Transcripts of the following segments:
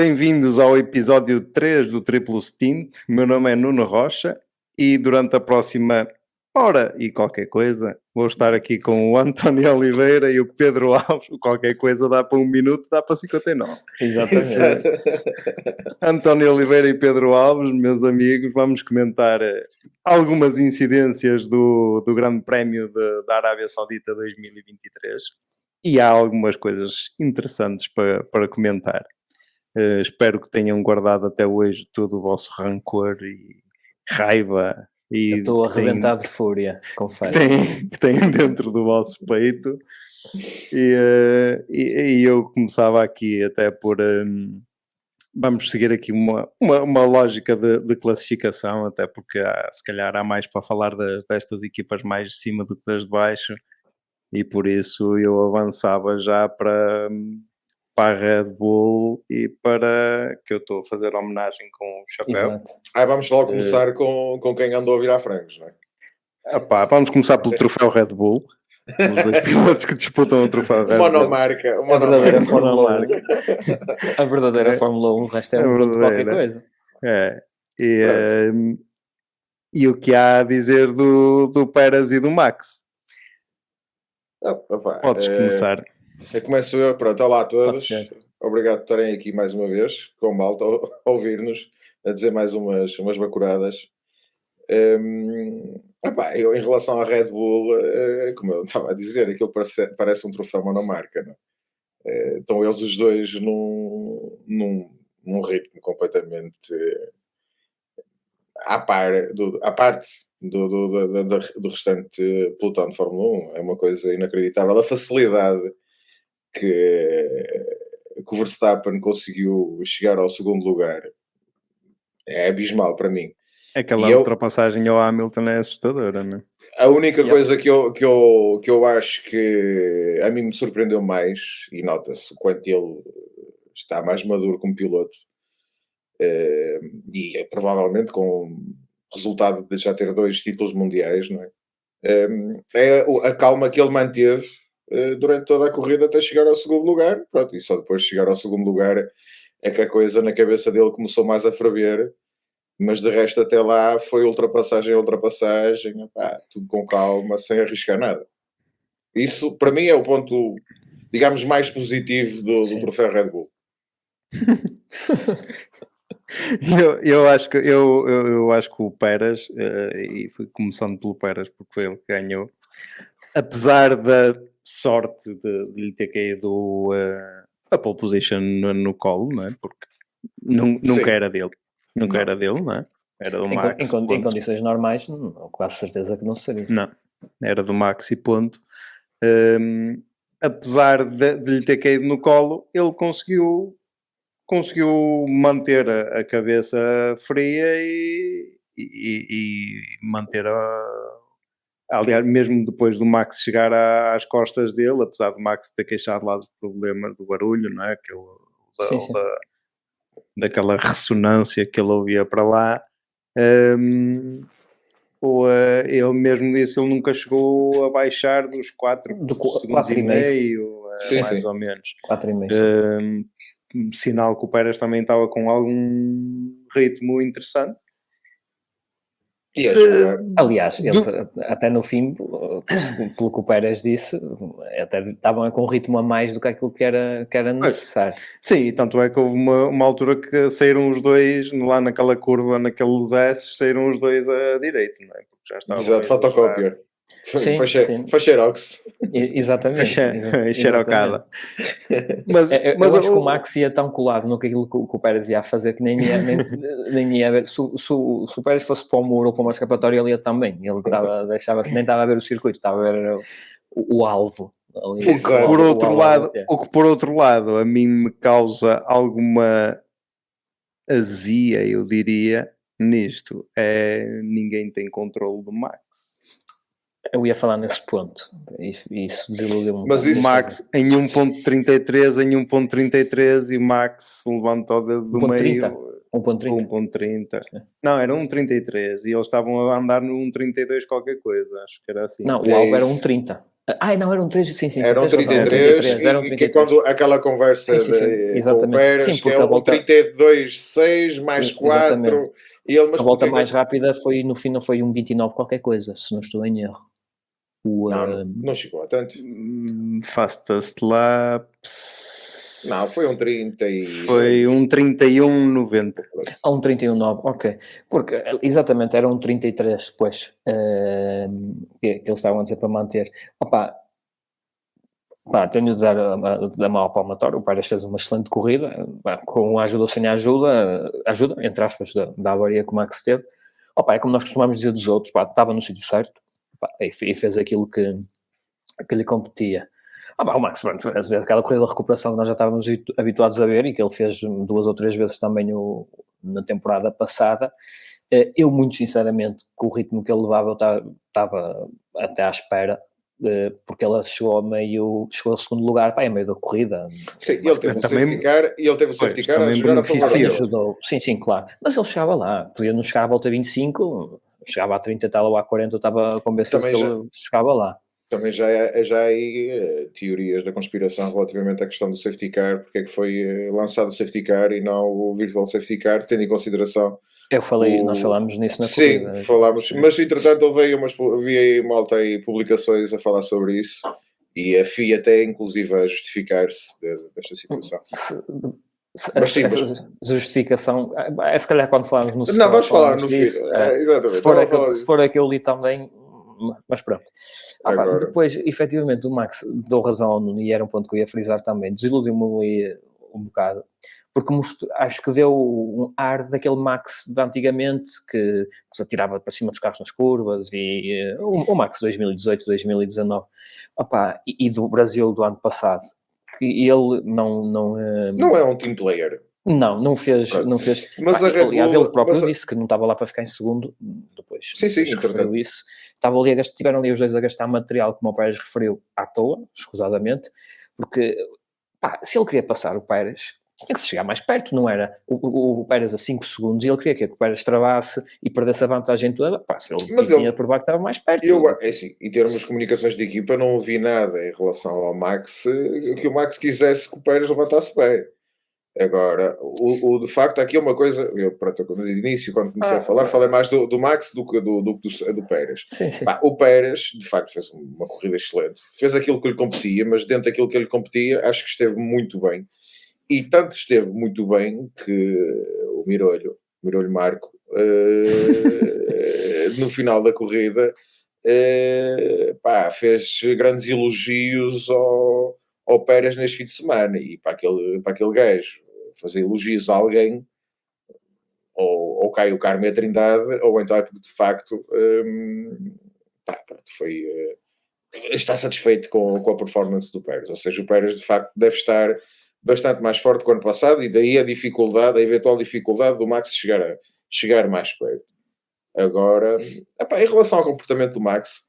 Bem-vindos ao episódio 3 do Triplo Stint. Meu nome é Nuno Rocha e durante a próxima hora e qualquer coisa vou estar aqui com o António Oliveira e o Pedro Alves. Qualquer coisa dá para 1 minuto, dá para 59. Exatamente. António Oliveira e Pedro Alves, meus amigos, vamos comentar algumas incidências do Grande Prémio da Arábia Saudita 2023 e há algumas coisas interessantes para comentar. Espero que tenham guardado até hoje todo o vosso rancor e raiva. E estou arrebentado de fúria, confesso. Que têm dentro do vosso peito. E eu começava aqui até por... vamos seguir aqui uma lógica de classificação, até porque se calhar há mais para falar destas equipas mais de cima do que das de baixo. E por isso eu avançava já para a Red Bull e para que eu estou a fazer homenagem com o chapéu. Exato. Vamos logo começar com quem andou a virar frangos, não é? Vamos começar pelo troféu Red Bull. Os dois pilotos que disputam o troféu Red Bull. Monomarca. A verdadeira Fórmula 1. A verdadeira Fórmula 1, o resto é qualquer coisa. E o que há a dizer do Pérez e do Max? Podes começar. Eu começo eu. Pronto, olá a todos. Obrigado por estarem aqui mais uma vez, com malta, a ouvir-nos, a dizer mais umas bacuradas. Eu, em relação à Red Bull, como eu estava a dizer, aquilo parece um troféu monomarca, não é? Estão eles os dois num ritmo completamente à parte do restante pelotão de Fórmula 1. É uma coisa inacreditável. A facilidade que o Verstappen conseguiu chegar ao segundo lugar é abismal para mim. Aquela ultrapassagem ao Hamilton é assustadora, não é? A única coisa que eu acho que a mim me surpreendeu mais, e nota-se o quanto ele está mais maduro como piloto, e provavelmente com resultado de já ter 2 títulos mundiais, não é? É a calma que ele manteve durante toda a corrida até chegar ao segundo lugar. Pronto, e só depois de chegar ao segundo lugar é que a coisa na cabeça dele começou mais a ferver. Mas de resto até lá foi ultrapassagem, tudo com calma, sem arriscar nada. Isso para mim é o ponto, digamos, mais positivo do troféu Red Bull. eu acho que o Pérez, e fui começando pelo Pérez porque foi ele que ganhou, apesar da sorte de lhe ter caído a pole position no colo, não é? Porque nunca era dele. Nunca era dele, não é? Era do Max. Em condições normais, quase certeza que não seria. Não, era do Max e ponto. Apesar de lhe ter caído no colo, ele conseguiu manter a cabeça fria e manter aliás, mesmo depois do Max chegar às costas dele, apesar do Max ter queixado lá dos problemas do barulho, não é? Daquela ressonância que ele ouvia para lá, ele mesmo disse, ele nunca chegou a baixar dos 4 segundos e meio, mais ou menos. 4,5. Sinal que o Pérez também estava com algum ritmo interessante. Aliás, eles até no fim, pelo que o Pérez disse, até estavam com um ritmo a mais do que aquilo que era necessário. Sim, tanto é que houve uma altura que saíram os dois, lá naquela curva, naqueles S, saíram os dois a direito, não é? Porque já estava. Exato, fotocópia. Foi xerox. Exatamente. Xerocada. Mas eu acho que o Max ia tão colado no que aquilo que o Pérez ia fazer que nem ia ver. Se o Pérez fosse para o muro ou para uma escapatória, ele ia também. Ele deixava-se, nem estava a ver o circuito, estava a ver o alvo. O que por outro lado a mim me causa alguma azia, eu diria, nisto. Ninguém tem controle do Max. Eu ia falar nesse ponto. Isso desiludiu-me. Mas o Max em 1.33 e o Max levantou o dedo do meio. 1.30. Não, era 1.33 e eles estavam a andar no 1.32 qualquer coisa. Acho que era assim. Não, o alvo era 1.30. Não, eram 3, sim. Eram 33, eram 33. E que é quando aquela conversa com o Pérez, que é o 32,6 mais 4, e ele, mas a volta mais rápida foi, no fim, não foi 1,29 qualquer coisa, se não estou em erro. Não chegou a tanto. Fastest Laps. Não, foi um 30 e... Foi um 31,90. 1,31,9, ok. Porque, exatamente, era um 33 depois, que eles estavam a dizer para manter. Tenho de dar a mão ao palmatório. O Pérez fez uma excelente corrida, com ajuda ou sem ajuda, entre aspas, da avaria que o Max teve. É como nós costumamos dizer dos outros, estava no sítio certo, e fez aquilo que lhe competia. O Max, fez aquela corrida de recuperação que nós já estávamos habituados a ver e que ele fez 2 ou 3 vezes também na temporada passada. Eu, muito sinceramente, com o ritmo que ele levava, eu estava até à espera, porque ela chegou ao segundo lugar, em meio da corrida. Sim, ele teve o safety car a jogar a favor dele. Ajudou. Sim, claro. Mas ele chegava lá, podia não chegar à volta 25, chegava a 30 e tal ou a 40, eu estava convencido que ele chegava lá. Também já há teorias da conspiração relativamente à questão do safety car, porque é que foi lançado o safety car e não o virtual safety car, tendo em consideração... Nós falámos nisso na corrida. Sim, falámos, mas entretanto vi aí malta aí publicações a falar sobre isso, e a FIA até inclusive a justificar-se desta situação. Justificação, se calhar quando falarmos no... Não, vamos falar no fim. Exatamente. Se for aquilo ali também... Mas pronto. Depois, efetivamente, o Max, dou razão ao Nuno, e era um ponto que eu ia frisar também, desiludiu-me ali um bocado, porque acho que deu um ar daquele Max de antigamente, que se atirava para cima dos carros nas curvas, e o Max 2018, 2019, e do Brasil do ano passado, que ele não é um team player. Não fez. Mas aliás, ele próprio disse que não estava lá para ficar em segundo. Depois referiu isso. Tiveram ali os dois a gastar material, como o Pérez referiu, à toa, escusadamente, porque se ele queria passar o Pérez, tinha que se chegar mais perto, não era? O Pérez a 5 segundos, e ele queria que o Pérez travasse e perdesse a vantagem toda. Se ele tinha de provar que estava mais perto. Em termos de comunicações de equipa, não ouvi nada em relação ao Max, que o Max quisesse que o Pérez levantasse bem. Agora, de facto, aqui é uma coisa, no início, quando comecei a falar, falei mais do Max do que do Pérez. Sim. O Pérez, de facto, fez uma corrida excelente, fez aquilo que lhe competia, mas dentro daquilo que lhe competia, acho que esteve muito bem. E tanto esteve muito bem que o Mirolho Marco, no final da corrida, fez grandes elogios ao Pérez neste fim de semana, e para aquele gajo fazer elogios a alguém, ou cai o Carme a Trindade, ou então é porque de facto está satisfeito com a performance do Pérez. Ou seja, o Pérez de facto deve estar bastante mais forte que o ano passado, e daí a eventual dificuldade do Max chegar mais perto. Agora, em relação ao comportamento do Max,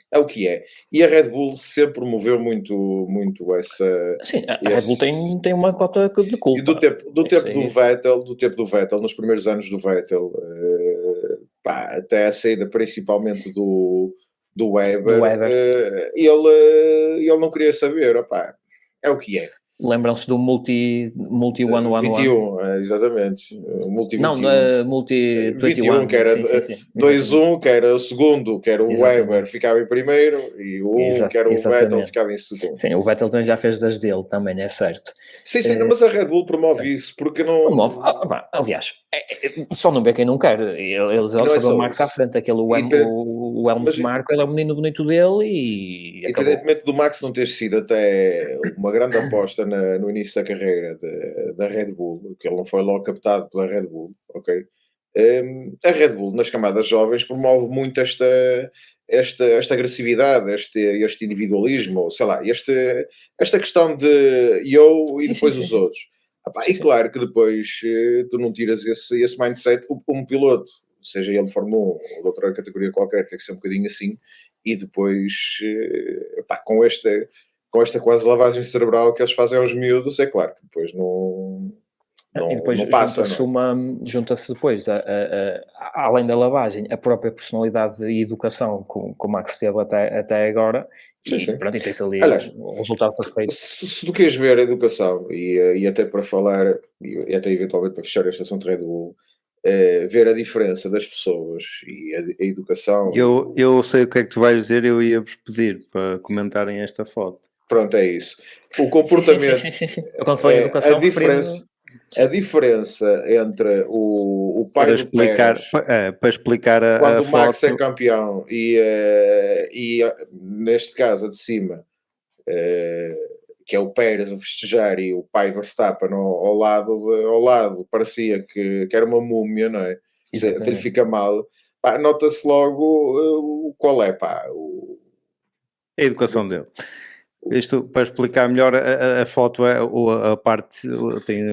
é o que é. E a Red Bull sempre promoveu muito essa... Sim, a Red Bull tem uma cota de culpa. E do tempo do Vettel, nos primeiros anos do Vettel, até a saída principalmente do Weber. Ele não queria saber. É o que é. Lembram-se do multi 21, exatamente. Multi 21. Não, multi 21, que era 2-1, que era o segundo, que era o Weber, ficava em primeiro, e o 1, que era o Vettel, ficava em segundo. Sim, o Vettel também já fez das dele, também, é certo. Sim, mas a Red Bull promove isso, porque não... Promove, aliás, só não vê quem não quer. Eles só dão o Max à frente, aquele o Helmut Marko, ele é o menino bonito dele e independentemente do Max não ter sido até uma grande aposta no início da carreira da Red Bull, que ele não foi logo captado pela Red Bull, ok? A Red Bull, nas camadas jovens, promove muito esta agressividade, este individualismo, sei lá, esta questão de eu e depois os outros. E claro que depois tu não tiras esse mindset, um piloto, seja ele de Fórmula 1 ou de outra categoria qualquer, tem que ser um bocadinho assim, e depois com esta quase lavagem cerebral que eles fazem aos miúdos, é claro que depois não Não, e depois não passa, junta-se depois, além da lavagem, a própria personalidade e educação com o Max teve até agora, sim. Pronto, e tem-se ali Aliás, o resultado perfeito. Se tu queres ver a educação, e até para falar, e até eventualmente para fechar este assunto Red Bull, ver a diferença das pessoas e a educação. Eu sei o que é que tu vais dizer, eu ia-vos pedir para comentarem esta foto. Pronto, é isso. O comportamento. Sim. Quando foi educação, a diferença entre o pai para do explicar, Pérez, para explicar quando a o Max foto. é campeão e neste caso a de cima, que é o Pérez a festejar e o pai Verstappen ao lado, parecia que era uma múmia, não é? Até lhe fica mal. Pá, nota-se logo qual é, pá, A educação dele. Isto, para explicar melhor, a foto é a parte, tem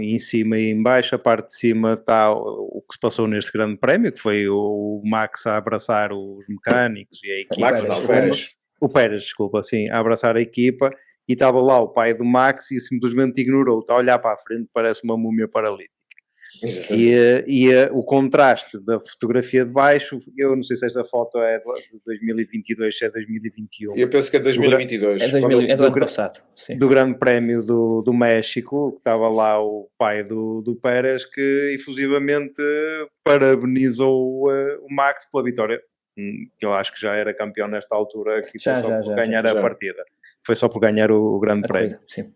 em cima e em baixo, a parte de cima está o que se passou neste grande prémio, que foi o Max a abraçar os mecânicos e a equipa. Max não, Pérez. O Pérez, desculpa, sim, a abraçar a equipa, e estava lá o pai do Max e simplesmente ignorou, está a olhar para a frente, parece uma múmia paralítica. E o contraste da fotografia de baixo, eu não sei se esta foto é de 2022, se é 2021. Eu penso que é 2022. É do ano passado, sim. Do Grande Prémio do México, que estava lá o pai do Pérez, que efusivamente parabenizou o Max pela vitória, que eu acho que já era campeão nesta altura, que foi só por ganhar a partida. Foi só por ganhar o Grande Prémio. Sim.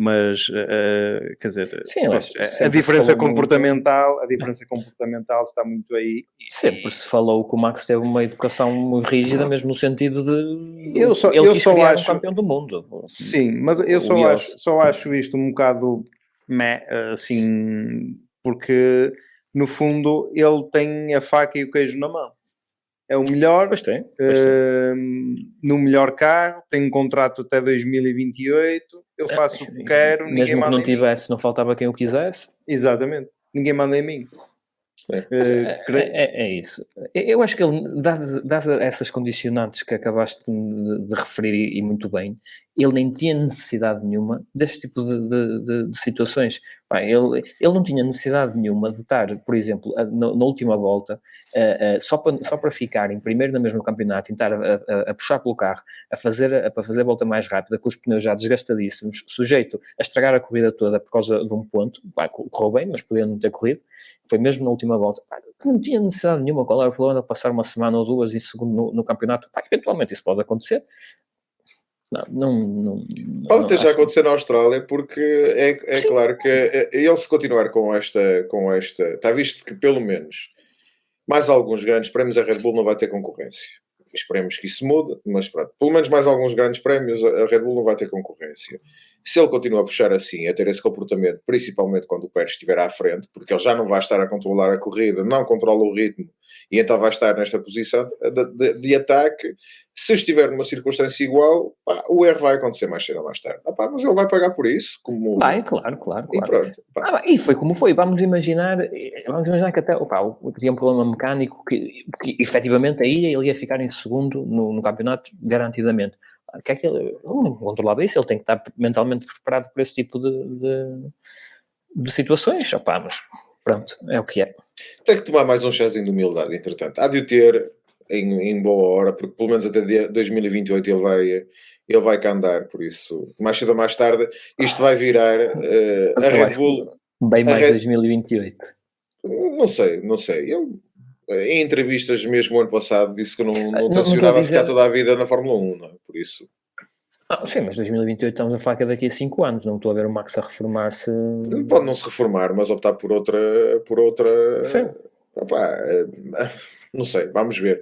Mas, quer dizer, sim, a diferença comportamental está muito aí. Sempre se falou que o Max teve uma educação muito rígida, mesmo no sentido de eu quis criar um campeão do mundo. Sim, mas eu só acho isto um bocado assim, porque no fundo ele tem a faca e o queijo na mão. É o melhor, pois tem. no melhor carro, tem um contrato até 2028, eu faço o que quero, mesmo que não tivesse, não faltava quem o quisesse. Exatamente, ninguém manda em mim. É isso. Eu acho que ele, dadas essas condicionantes que acabaste de referir e muito bem, ele nem tinha necessidade nenhuma deste tipo de situações. Ele não tinha necessidade nenhuma de estar, por exemplo, na última volta, só para ficar em primeiro no mesmo campeonato, tentar a puxar pelo carro, para fazer a volta mais rápida, com os pneus já desgastadíssimos, sujeito a estragar a corrida toda por causa de um ponto. Correu bem, mas podia não ter corrido. Foi mesmo na última volta. Não tinha necessidade nenhuma. Qual era o problema de passar uma semana ou duas e segundo no campeonato? Eventualmente isso pode acontecer. Não pode ter já acontecido na Austrália, porque é claro que ele, se continuar com esta, está visto que pelo menos mais alguns grandes prémios a Red Bull não vai ter concorrência. Esperemos que isso mude, mas pronto, pelo menos mais alguns grandes prémios a Red Bull não vai ter concorrência. Se ele continua a puxar assim, a ter esse comportamento, principalmente quando o Pérez estiver à frente, porque ele já não vai estar a controlar a corrida, não controla o ritmo, e então vai estar nesta posição de ataque. Se estiver numa circunstância igual, o erro vai acontecer mais cedo ou mais tarde. Mas ele vai pagar por isso. Vai, claro. E pronto. E foi como foi. Vamos imaginar que até tinha um problema mecânico que efetivamente aí ele ia ficar em segundo no campeonato, garantidamente. Que é que ele não controlava isso, ele tem que estar mentalmente preparado para esse tipo de situações. Mas pronto, é o que é. Tem que tomar mais um chazinho de humildade, entretanto. Há de o ter em boa hora, porque pelo menos até 2028 ele vai cá andar, por isso, mais cedo ou mais tarde, isto vai virar a Red Bull. Bem mais 2028. Não sei. Ele, em entrevistas mesmo ano passado, disse que não tencionava ficar toda a vida na Fórmula 1, não é? Por isso. Sim, mas 2028 estamos a falar que é daqui a 5 anos, não estou a ver o Max a reformar-se. Pode não se reformar, mas optar por outra. Sim. Não sei, vamos ver.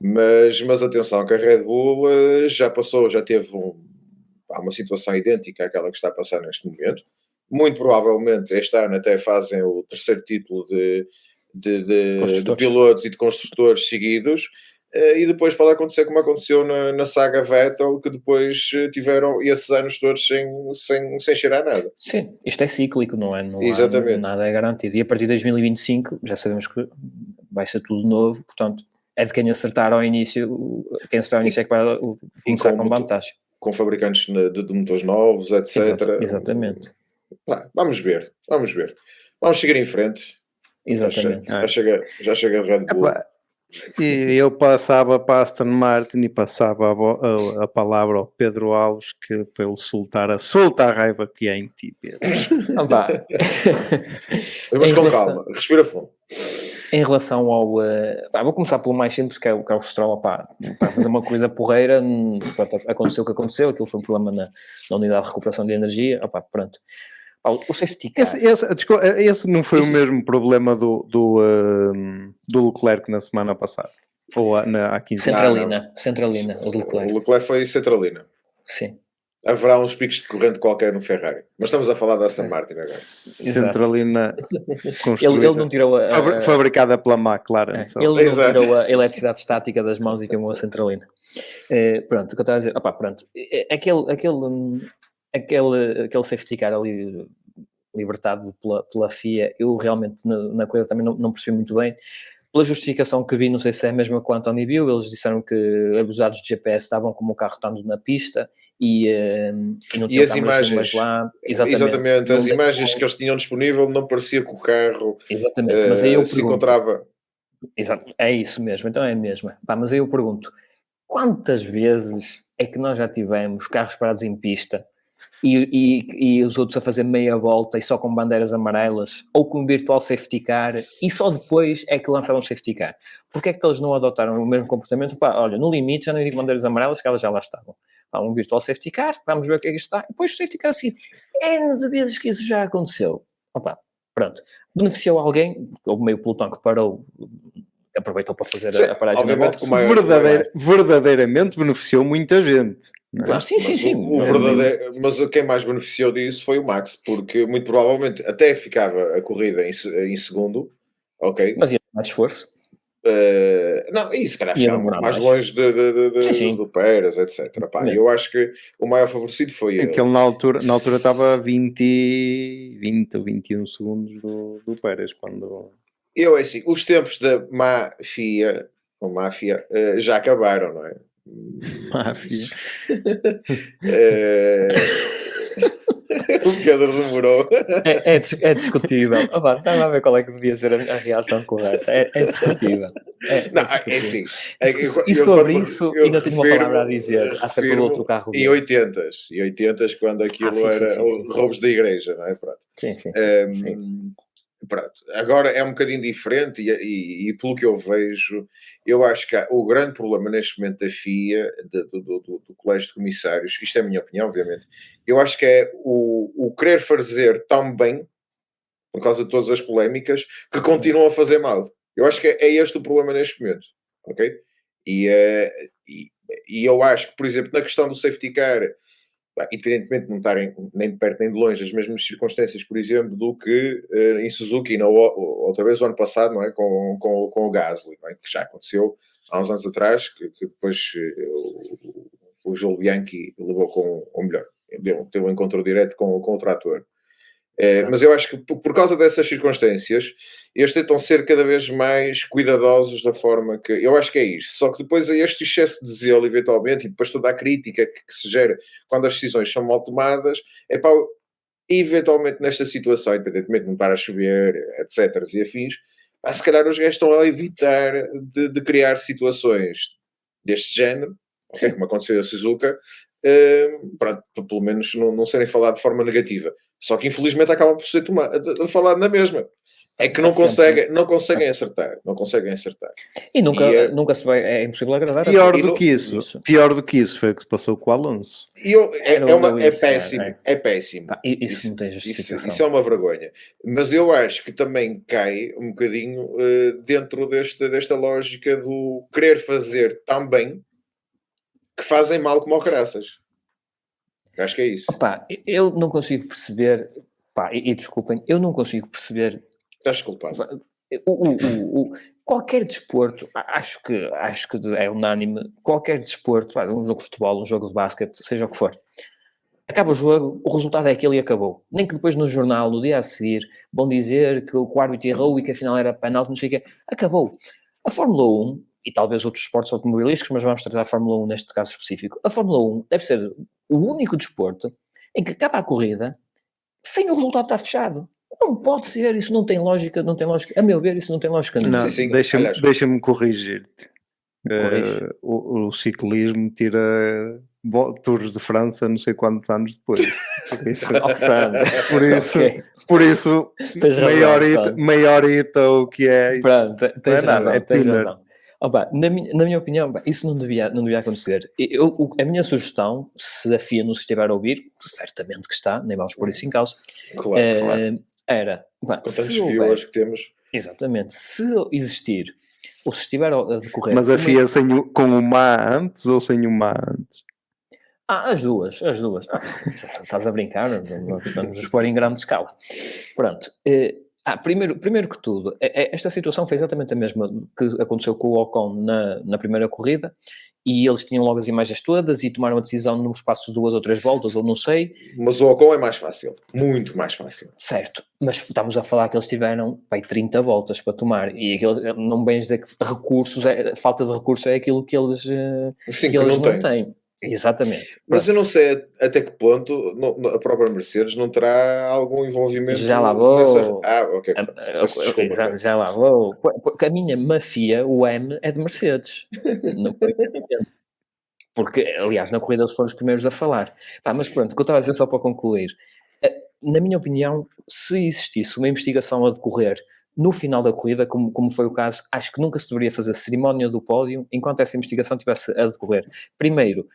Mas atenção, que a Red Bull já teve uma situação idêntica àquela que está a passar neste momento. Muito provavelmente este ano até fazem o terceiro título de pilotos e de construtores seguidos. E depois pode acontecer como aconteceu na saga Vettel, que depois tiveram esses anos todos sem cheirar nada. Sim, isto é cíclico, não é? Exatamente. Nada é garantido. E a partir de 2025 já sabemos que vai ser tudo novo, portanto é de quem acertar ao início, quem acertar ao início é que vai começar com vantagem. Com fabricantes de motores novos, etc. Exatamente. Vamos ver. Vamos seguir em frente. Exatamente. Já chega de Red Bull. E eu passava para Aston Martin e passava a palavra ao Pedro Alves para ele soltar a raiva que há em ti, Pedro. Mas com calma, respira fundo. Em relação ao... vou começar pelo mais simples, que é o Stroll, para fazer uma corrida porreira. Aconteceu o que aconteceu, aquilo foi um problema na unidade de recuperação de energia. Pronto. O safety car... Esse não foi o mesmo problema do Leclerc na semana passada? Ou há 15 Centralina, o Leclerc. O Leclerc foi centralina. Sim. Haverá uns picos de corrente qualquer no Ferrari. Mas estamos a falar da Aston Martin agora. Centralina construída. Ele não tirou fabricada pela McLaren. Ele não tirou a eletricidade estática das mãos e queimou a centralina. Pronto, o que eu estava a dizer... pronto. Aquele safety car ali libertado pela FIA, eu realmente na coisa também não percebi muito bem. Pela justificação que vi, não sei se é a mesma que o António viu, eles disseram que abusados de GPS estavam como o carro estando na pista e não tinham as imagens lá. Exatamente. As imagens que eles tinham disponível não parecia que o carro mas aí eu se encontrava. Exato, é isso mesmo, então é a mesma. Mas aí eu pergunto, quantas vezes é que nós já tivemos carros parados em pista e os outros a fazer meia volta e só com bandeiras amarelas, ou com virtual safety car, e só depois é que lançaram o safety car? Porque é que eles não adotaram o mesmo comportamento? Olha, no limite já não digo bandeiras amarelas, que elas já lá estavam. Um virtual safety car, vamos ver o que é que isto está, e depois o safety car assim. De vezes que isso já aconteceu. Pronto. Beneficiou alguém, houve meio pelotão que parou, aproveitou para fazer a paragem na volta. Verdadeiramente beneficiou muita gente. Sim. Mas quem mais beneficiou disso foi o Max, porque muito provavelmente até ficava a corrida em segundo, ok? Mas ia mais esforço. Não, e se calhar ficava mais longe do Pérez, etc. Eu acho que o maior favorecido foi ele. Aquele na altura estava 20 ou 21 segundos do Pérez quando... Assim, os tempos da máfia já acabaram, não é? Máfia. O Pedro demorou. É discutível. Estava a ver qual é que devia ser a reação correta. É discutível. É assim. E sobre isso, ainda tenho uma palavra a dizer acerca do outro carro. Em 80s, quando aquilo era roubos da igreja, não é? Pronto. Sim. Pronto. Agora é um bocadinho diferente e pelo que eu vejo, eu acho que o grande problema neste momento da FIA, do Colégio de Comissários, isto é a minha opinião, obviamente, eu acho que é o querer fazer tão bem, por causa de todas as polémicas, que continuam a fazer mal. Eu acho que é este o problema neste momento, ok? E eu acho que, por exemplo, na questão do safety car, independentemente de não estarem nem de perto nem de longe as mesmas circunstâncias, por exemplo, do que em Suzuki, outra vez o ano passado, não é? com o Gasly, não é? Que já aconteceu há uns anos atrás, que depois o Joel Bianchi levou ou melhor, teve um encontro direto com o trator. Mas eu acho que por causa dessas circunstâncias eles tentam ser cada vez mais cuidadosos da forma que... Eu acho que é isto. Só que depois este excesso de zelo, eventualmente, e depois toda a crítica que se gera quando as decisões são mal tomadas, eventualmente nesta situação, independentemente de não estar a chover, etc. e afins, se calhar os gajos estão a evitar de criar situações deste género, okay, como aconteceu a Suzuka, para pelo menos não serem falados de forma negativa. Só que infelizmente acaba por ser falado na mesma. É que não conseguem acertar. Não conseguem acertar. E nunca se vai... É impossível agradar. Pior do que isso foi o que se passou com o Alonso. É péssimo. Isso não tem justificação. Isso é uma vergonha. Mas eu acho que também cai um bocadinho dentro desta lógica do querer fazer tão bem que fazem mal como ao caraças. Acho que é isso. Eu não consigo perceber... E desculpem, eu não consigo perceber... Estás desculpado. Qualquer desporto, acho que é unânime, qualquer desporto, um jogo de futebol, um jogo de basquete, seja o que for, acaba o jogo, o resultado é aquele e acabou. Nem que depois no jornal, no dia a seguir, vão dizer que o árbitro errou e que afinal era penalti, não sei o quê. Acabou. A Fórmula 1, e talvez outros esportes automobilísticos, mas vamos tratar a Fórmula 1 neste caso específico, a Fórmula 1 deve ser o único desporto em que acaba a corrida, sem o resultado estar fechado. Não pode ser, isso não tem lógica, a meu ver, isso não tem lógica nenhuma. Não, deixa-me corrigir-te. O ciclismo tira Tours de França não sei quantos anos depois. Por isso maiorita o que é isso. Pronto, tens razão. Opa, na minha opinião, isso não devia acontecer. A minha sugestão, se a FIA nos estiver a ouvir, certamente que está, nem vamos pôr isso em causa, claro. Era, quantas viewers que temos. Exatamente, se existir, ou se estiver a decorrer... Mas a FIA com o MA antes ou sem o MA antes? As duas. Estás a brincar, vamos nos pôr em grande escala. Pronto. Primeiro que tudo, esta situação foi exatamente a mesma que aconteceu com o Ocon na primeira corrida, e eles tinham logo as imagens todas e tomaram a decisão num espaço de 2 ou 3 voltas, ou não sei. Mas o Ocon é mais fácil, muito mais fácil. Certo, mas estamos a falar que eles tiveram 30 voltas para tomar, e não bem dizer que falta de recursos é aquilo que eles, que eles não têm. Exatamente. Mas eu não sei até que ponto a própria Mercedes não terá algum envolvimento. Já lá vou. Ok. Desculpa, já lá vou. Porque a minha mafia, o M, é de Mercedes. Não foi porque, aliás, na corrida eles foram os primeiros a falar. Mas pronto, o que eu estava a dizer só para concluir. Na minha opinião, se existisse uma investigação a decorrer no final da corrida, como foi o caso, acho que nunca se deveria fazer cerimónia do pódio enquanto essa investigação estivesse a decorrer. Primeiro,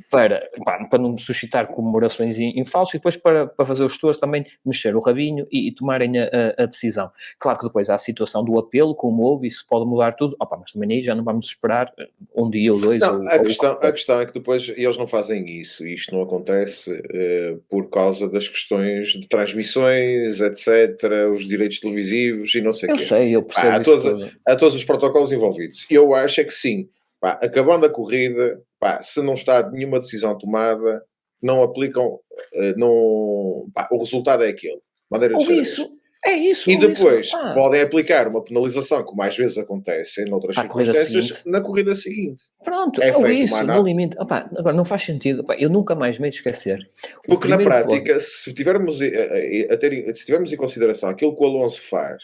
para não suscitar comemorações em falso, e depois para fazer os gestores também mexer o rabinho e tomarem a decisão. Claro que depois há a situação do apelo, como houve, isso pode mudar tudo, mas também aí já não vamos esperar um dia ou dois. Não, a questão é que depois eles não fazem isso, e isto não acontece por causa das questões de transmissões, etc., os direitos televisivos e não sei o quê. Eu percebo há todos os protocolos envolvidos. Eu acho é que sim, acabando a corrida, se não está nenhuma decisão tomada, não aplicam, o resultado é aquele. É isso. E depois podem aplicar uma penalização, como às vezes acontece em outras circunstâncias, na corrida seguinte. Pronto, no limite. Agora, não faz sentido. Eu nunca mais me esquecer. Porque na prática, se tivermos em consideração aquilo que o Alonso faz,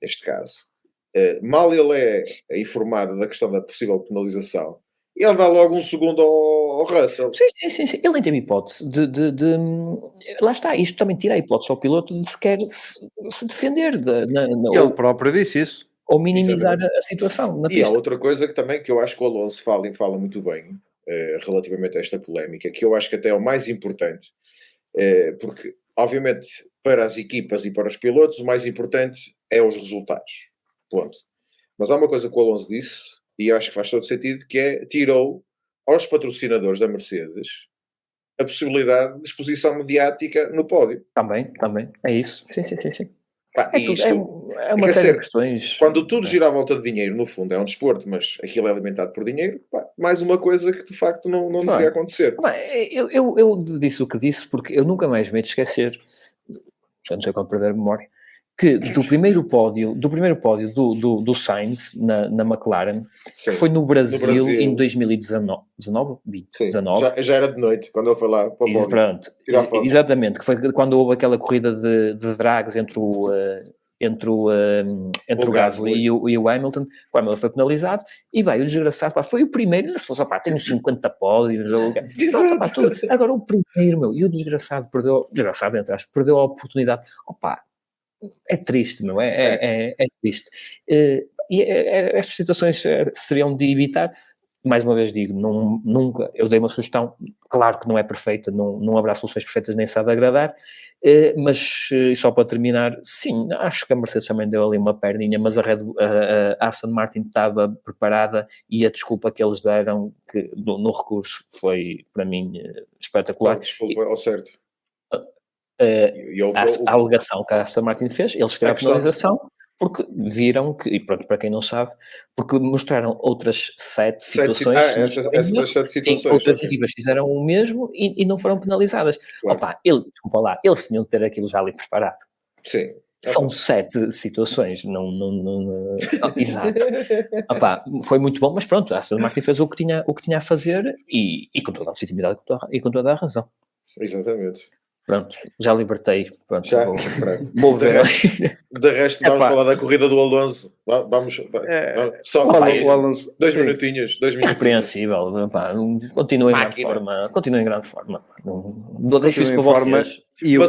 neste caso, mal ele é informado da questão da possível penalização, ele dá logo um segundo ao Russell. Sim. Ele nem teve hipótese Lá está, isto também tira a hipótese ao piloto de sequer se defender. Ele próprio disse isso. Ou minimizar a situação na pista. E há outra coisa que eu acho que o Alonso fala muito bem relativamente a esta polémica, que eu acho que até é o mais importante, porque, obviamente, para as equipas e para os pilotos, o mais importante é os resultados. Ponto. Mas há uma coisa que o Alonso disse, e eu acho que faz todo sentido, que tirou aos patrocinadores da Mercedes a possibilidade de exposição mediática no pódio. Também, é isso. Sim. É uma série de questões. Quando tudo gira à volta de dinheiro, no fundo é um desporto, mas aquilo é alimentado por dinheiro, mais uma coisa que de facto não devia acontecer. Eu disse o que disse porque eu nunca mais me hei de esquecer, já não sei quando perder a memória, que do primeiro pódio do Sainz na McLaren, que foi no Brasil em 2019, 20? Sim, já era de noite, quando ele foi lá para o pódio. Pronto, exatamente, que foi quando houve aquela corrida de drags entre o Gasly e o Hamilton. O Hamilton foi penalizado e o desgraçado, foi o primeiro, se fosse, tenho 50 pódios, tudo. Agora o primeiro, e o desgraçado perdeu a oportunidade. É triste, é triste. E estas situações seriam de evitar. Mais uma vez digo, nunca, eu dei uma sugestão, claro que não é perfeita, não haverá soluções perfeitas nem se há de agradar, mas só para terminar, sim, acho que a Mercedes também deu ali uma perninha, mas a Aston Martin estava preparada e a desculpa que eles deram no recurso foi, para mim, espetacular. Desculpa, ao certo. A alegação que a Aston Martin fez, eles fizeram a penalização porque viram que, e pronto, para quem não sabe, porque mostraram outras 7 situações em que outras equipas fizeram o mesmo e não foram penalizadas. Claro. Eles tinham de ter aquilo já ali preparado. Sim. São 7 situações, exato. Foi muito bom, mas pronto, a Aston Martin fez o que tinha a fazer e com toda a legitimidade e com toda a razão. Exatamente. Pronto, já libertei. Pronto, Já? vou ver. De resto, vamos falar da corrida do Alonso. Vamos. Só o Alonso, 2 minutinhos. Repreensível. Continua em grande forma. Não deixo isso para vocês. E o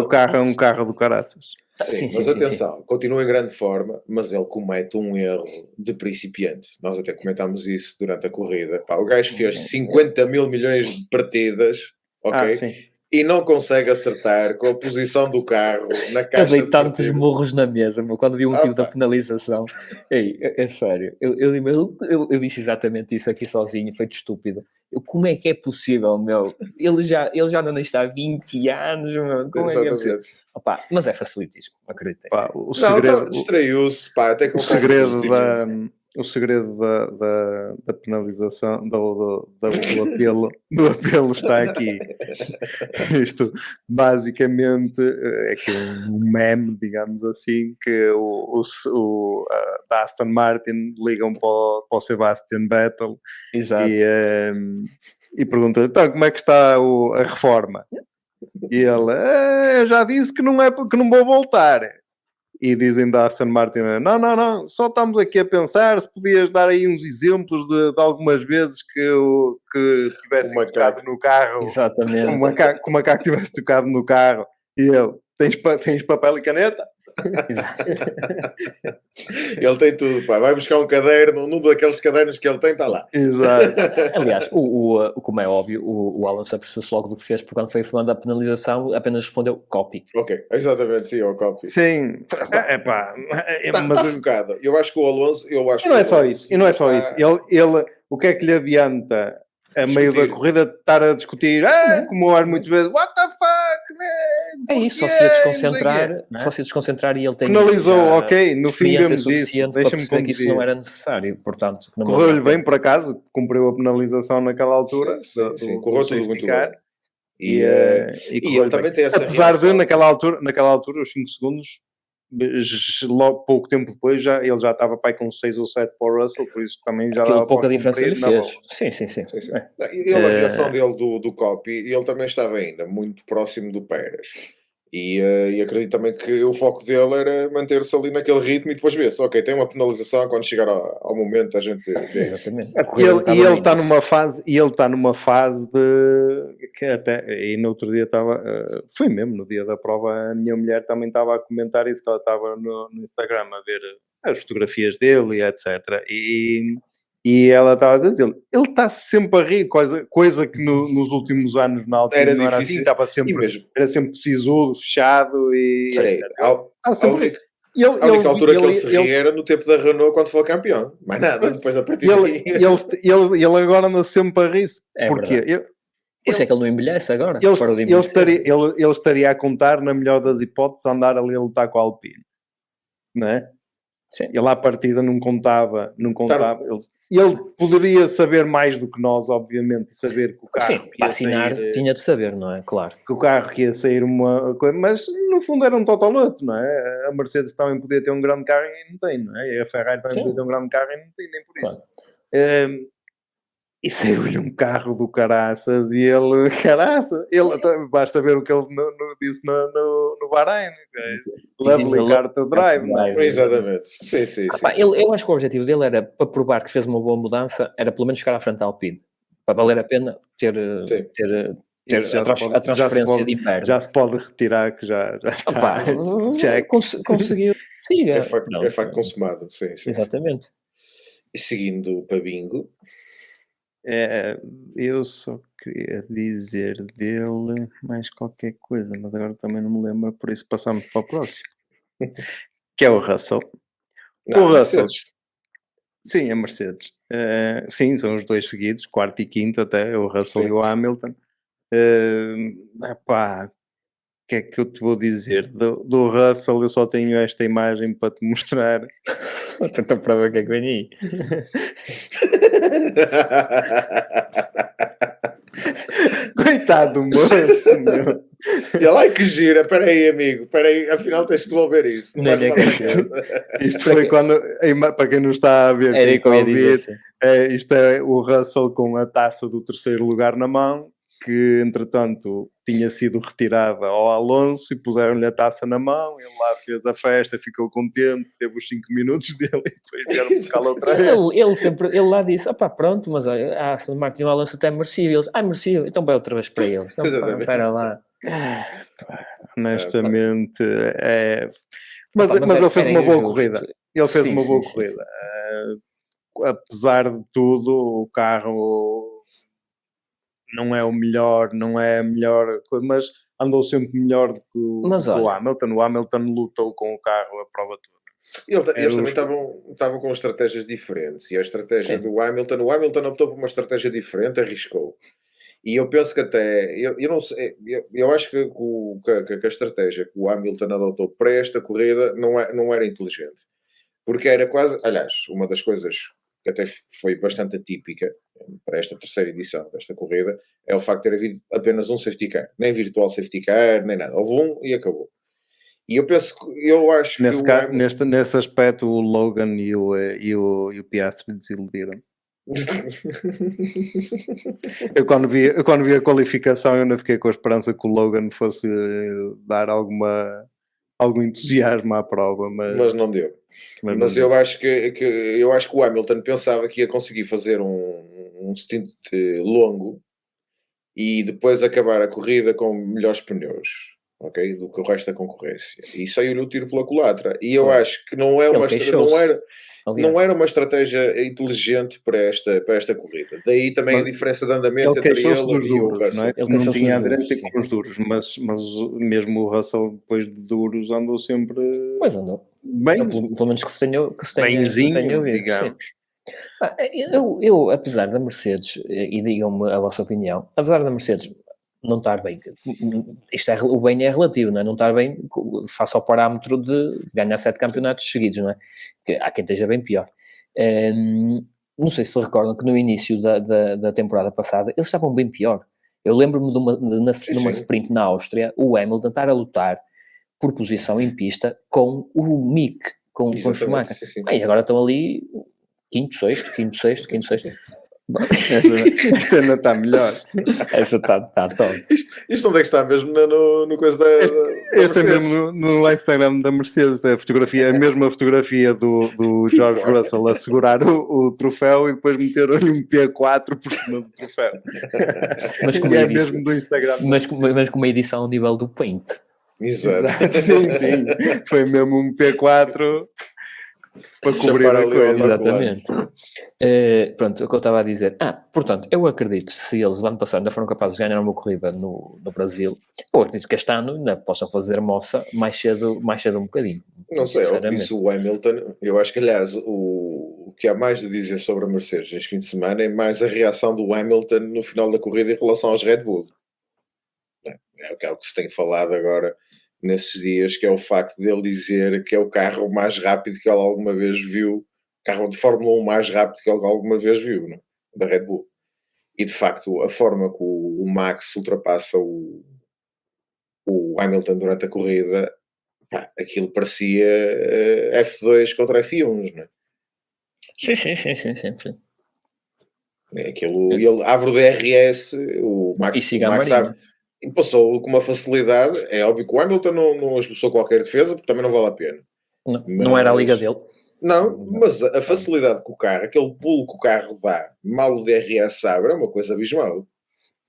carro é um carro do caraças. Sim, mas atenção, continua em grande forma, mas ele comete um erro de principiante. Nós até comentámos isso durante a corrida. O gajo fez 50 mil milhões de partidas, ok? E não consegue acertar com a posição do carro na caixa. Eu dei tantos murros na mesa, quando vi o motivo da penalização. Ei, é sério, eu disse exatamente isso aqui sozinho, feito estúpido. Como é que é possível, meu? Ele já não está há 20 anos, meu. Como é que é possível? Mas é facilitíssimo, acredito. O segredo distraiu-se, até com o segredo da penalização, do apelo está aqui. Isto basicamente é que um meme, digamos assim, que da Aston Martin ligam para o Sebastian Vettel. Exato. E perguntam, então, como é que está a reforma? E ele, eu já disse que não vou voltar. E dizem da Aston Martin, não, só estamos aqui a pensar se podias dar aí uns exemplos de algumas vezes que tivesse tocado no carro. Exatamente. Que o macaco tivesse tocado no carro. E ele, tens papel e caneta? Ele tem tudo, vai buscar um caderno, num daqueles cadernos que ele tem, está lá. Exato. Aliás, como é óbvio, o Alonso percebeu-se logo do que fez, porque quando foi informado da penalização, apenas respondeu copy. Ok, exatamente, sim, o copy. Sim, está focado. Eu acho que o Alonso. E não é só isso. Ele, o que é que lhe adianta? A meio da corrida estar a discutir, como eu muitas vezes, what the fuck, man? É isso, só se ia desconcentrar e ele tem penalizou, ok, no fim vemos isso, deixa-me perceber que isso não era necessário, portanto... Correu-lhe bem, por acaso, cumpriu a penalização naquela altura. Sim, correu tudo muito bem. E ele também tem essa apesar de, naquela altura, os 5 segundos, logo pouco tempo depois ele já estava com 6 ou 7 para o Russell, por isso também já dava pouca diferença ele fez. Sim. Ele, a aviação dele do copy, ele também estava ainda muito próximo do Pérez. E acredito também que o foco dele era manter-se ali naquele ritmo e depois ver-se, ok, tem uma penalização, quando chegar ao momento a gente vê. Exatamente. Ele está numa fase de que até, e no outro dia estava, foi mesmo no dia da prova, a minha mulher também estava a comentar isso, que ela estava no Instagram a ver as fotografias dele e etc. E ela estava a dizer, ele está sempre a rir, coisa que nos últimos anos na altura era não era difícil, assim, era sempre sisudo, fechado e etc. A única altura que ele se ria era no tempo da Renault quando foi campeão, mais nada, depois a partir daí. Ele agora anda sempre a rir-se. Porquê? Por isso é que ele não envelhece agora. Ele estaria a contar, na melhor das hipóteses, a andar ali a lutar com a Alpine, não é? Sim. Ele à partida não contava. Ele poderia saber mais do que nós, obviamente, e saber que o carro... Sim, para assinar tinha de saber, não é? Claro. Que o carro que ia sair uma coisa... Mas, no fundo, era um totolote, não é? A Mercedes também podia ter um grande carro e não tem, não é? E a Ferrari também podia ter um grande carro e não tem, nem por isso. Claro. E saiu-lhe um carro do caraças e ele basta ver o que ele disse no Bahrein, lovely car to drive, não é? Exatamente. Sim. Eu acho que o objetivo dele era, para provar que fez uma boa mudança, era pelo menos chegar à frente da Alpine, para valer a pena ter a transferência de Império. Já se pode retirar que já está. Conseguiu. Siga. É facto consumado, sim. Exatamente. E seguindo para bingo. Eu só queria dizer dele mais qualquer coisa, mas agora também não me lembro, por isso passamos para o próximo, que é o Russell. O Russell, sim, a Mercedes. Sim, são os dois seguidos, quarto e quinto até, o Russell e o Hamilton. O que é que eu te vou dizer? Do Russell eu só tenho esta imagem para te mostrar. Então para ver o que é que vem aí. Coitado do moço, meu. E lá que gira, peraí amigo, afinal tens de devolver isso. Isto foi quando, para quem não está a ver, isto é o Russell com a taça do terceiro lugar na mão que entretanto tinha sido retirada ao Alonso e puseram-lhe a taça na mão, ele lá fez a festa, ficou contente, teve os 5 minutos dele e depois vieram buscá-lo outra vez. Ele lá disse, pronto, mas olha, a Aston Martin e o Alonso até merecia. Eles, merecia, então vai outra vez para eles. Então, espera lá. Honestamente, mas ele fez uma boa corrida. Ele fez uma boa corrida. Apesar de tudo, o carro não é o melhor, não é a melhor coisa, mas andou sempre melhor do que o Hamilton. O Hamilton lutou com o carro a prova toda. Eles também estavam com estratégias diferentes, e a estratégia do Hamilton, o Hamilton optou por uma estratégia diferente, arriscou. E eu penso que até, eu não sei, eu acho que a estratégia que o Hamilton adotou para esta corrida não era inteligente. Porque era quase, aliás, uma das coisas que até foi bastante atípica para esta terceira edição desta corrida, é o facto de ter havido apenas um safety car. Nem virtual safety car, nem nada. Houve um e acabou. E eu acho que... Nesse aspecto, o Logan e o Piastri desiludiram. eu quando vi a qualificação, eu ainda fiquei com a esperança que o Logan fosse dar algum entusiasmo à prova, mas não deu. Mas eu acho que o Hamilton pensava que ia conseguir fazer um stint longo e depois acabar a corrida com melhores pneus, ok, do que o resto da concorrência. E saiu-lhe o tiro pela culatra. E eu acho que não era uma estratégia inteligente para esta corrida. Daí também a diferença de andamento entre ele e o Russell. Ele não tinha aderência com os duros, mas mesmo o Russell, depois de duros, andou sempre... Pois andou. Bem, pelo menos que se tenha bemzinho, digamos. Eu, apesar da Mercedes, e digam-me a vossa opinião, apesar da Mercedes não estar bem, o bem é relativo, não é? Não estar bem face ao parâmetro de ganhar 7 campeonatos seguidos, não é? Que há quem esteja bem pior. Não sei se recordam que no início da temporada passada eles estavam bem pior. Eu lembro-me de numa sprint na Áustria, o Hamilton estar a lutar por posição em pista com o Mick, com o Schumacher. E agora estão ali quinto, sexto. Esta ainda está melhor. Essa está top. Isto onde é que está mesmo no coisa da este é mesmo no Instagram da Mercedes. A fotografia, a mesma fotografia do George Russell a segurar o troféu e depois meteram-lhe um P4 por cima do troféu. Mas com é mesmo do Instagram. Mas com uma edição ao nível do Paint. Exato. Sim. Foi mesmo um P4 para cobrir a coisa. Exatamente. Pronto, o que eu estava a dizer. Portanto, eu acredito, se eles, no ano passado, ainda foram capazes de ganhar uma corrida no Brasil, eu acredito que este ano ainda possam fazer moça mais cedo um bocadinho. Não sei, é o que disse o Hamilton. Eu acho que, aliás, o que há mais de dizer sobre a Mercedes este fim de semana é mais a reação do Hamilton no final da corrida em relação aos Red Bull. É o que se tem falado agora nesses dias, que é o facto dele dizer que é o carro mais rápido que ele alguma vez viu, carro de Fórmula 1 mais rápido que ele alguma vez viu, não? Da Red Bull. E de facto, a forma que o Max ultrapassa o Hamilton durante a corrida, aquilo parecia F2 contra F1, não é? Sim. Aquilo, ele abre o DRS, o Max e passou com uma facilidade. É óbvio que o Hamilton não esboçou qualquer defesa, porque também não vale a pena. Não era a liga dele. Não, mas a facilidade que o carro, aquele pulo que o carro dá, mal o DRS abre, é uma coisa abismal.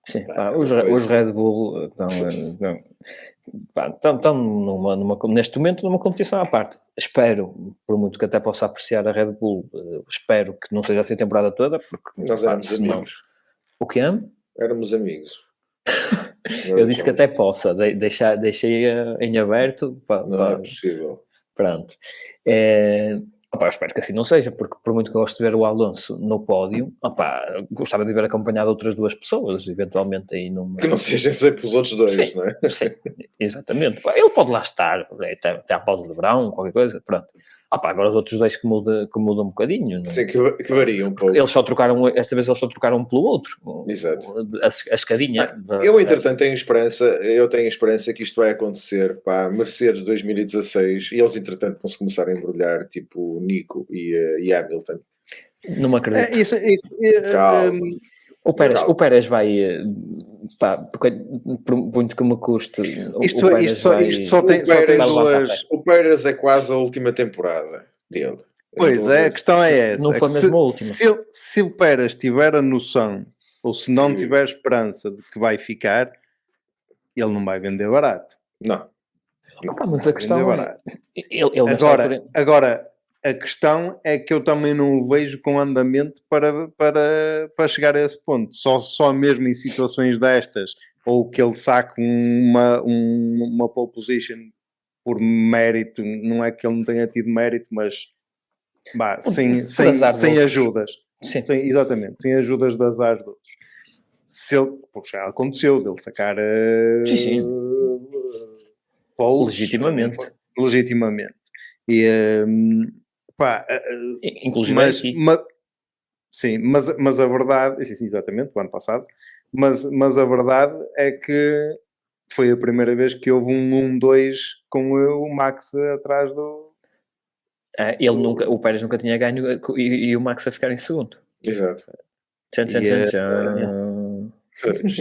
Sim, os Red Bull estão neste momento numa competição à parte. Espero, por muito que até possa apreciar a Red Bull, espero que não seja assim a temporada toda, porque nós éramos amigos. O que é? Éramos amigos. Eu disse que até possa, deixei em aberto. Não é possível. Pronto. Eu espero que assim não seja, porque por muito que eu goste de ver o Alonso no pódio, gostava de ver acompanhado outras duas pessoas, eventualmente aí numa... Que não sejam sempre os outros dois, sim, não é? Sim, exatamente. Ele pode lá estar, até à pausa de verão, qualquer coisa, pronto. Agora os outros dois que mudam um bocadinho. Não é? Sim, que variam um pouco. Esta vez eles só trocaram um pelo outro. Exato. A escadinha. Eu, entretanto, tenho esperança que isto vai acontecer para a Mercedes 2016 e eles, entretanto, vão se começar a embrulhar, tipo Nico e Hamilton. Não me acredito. Calma. O Pérez vai, por muito que me custe, o Pérez é quase a última temporada dele. Pois é, a questão é essa. Não foi mesmo a última. Se o Pérez tiver a noção, ou se não tiver esperança de que vai ficar, ele não vai vender barato. Não. Mas a questão é... Agora, a questão é que eu também não o vejo com andamento para chegar a esse ponto. Só mesmo em situações destas, ou que ele saque uma pole position por mérito, não é que ele não tenha tido mérito, mas sem ajudas. Sim. Exatamente, sem ajudas de azar de outros. Se ele, já aconteceu dele sacar poles, legitimamente. E inclusive mas a verdade, sim, exatamente, o ano passado, mas a verdade é que foi a primeira vez que houve um 1-2 com o Max atrás do... o Pérez nunca tinha ganho e o Max a ficar em segundo. Exato.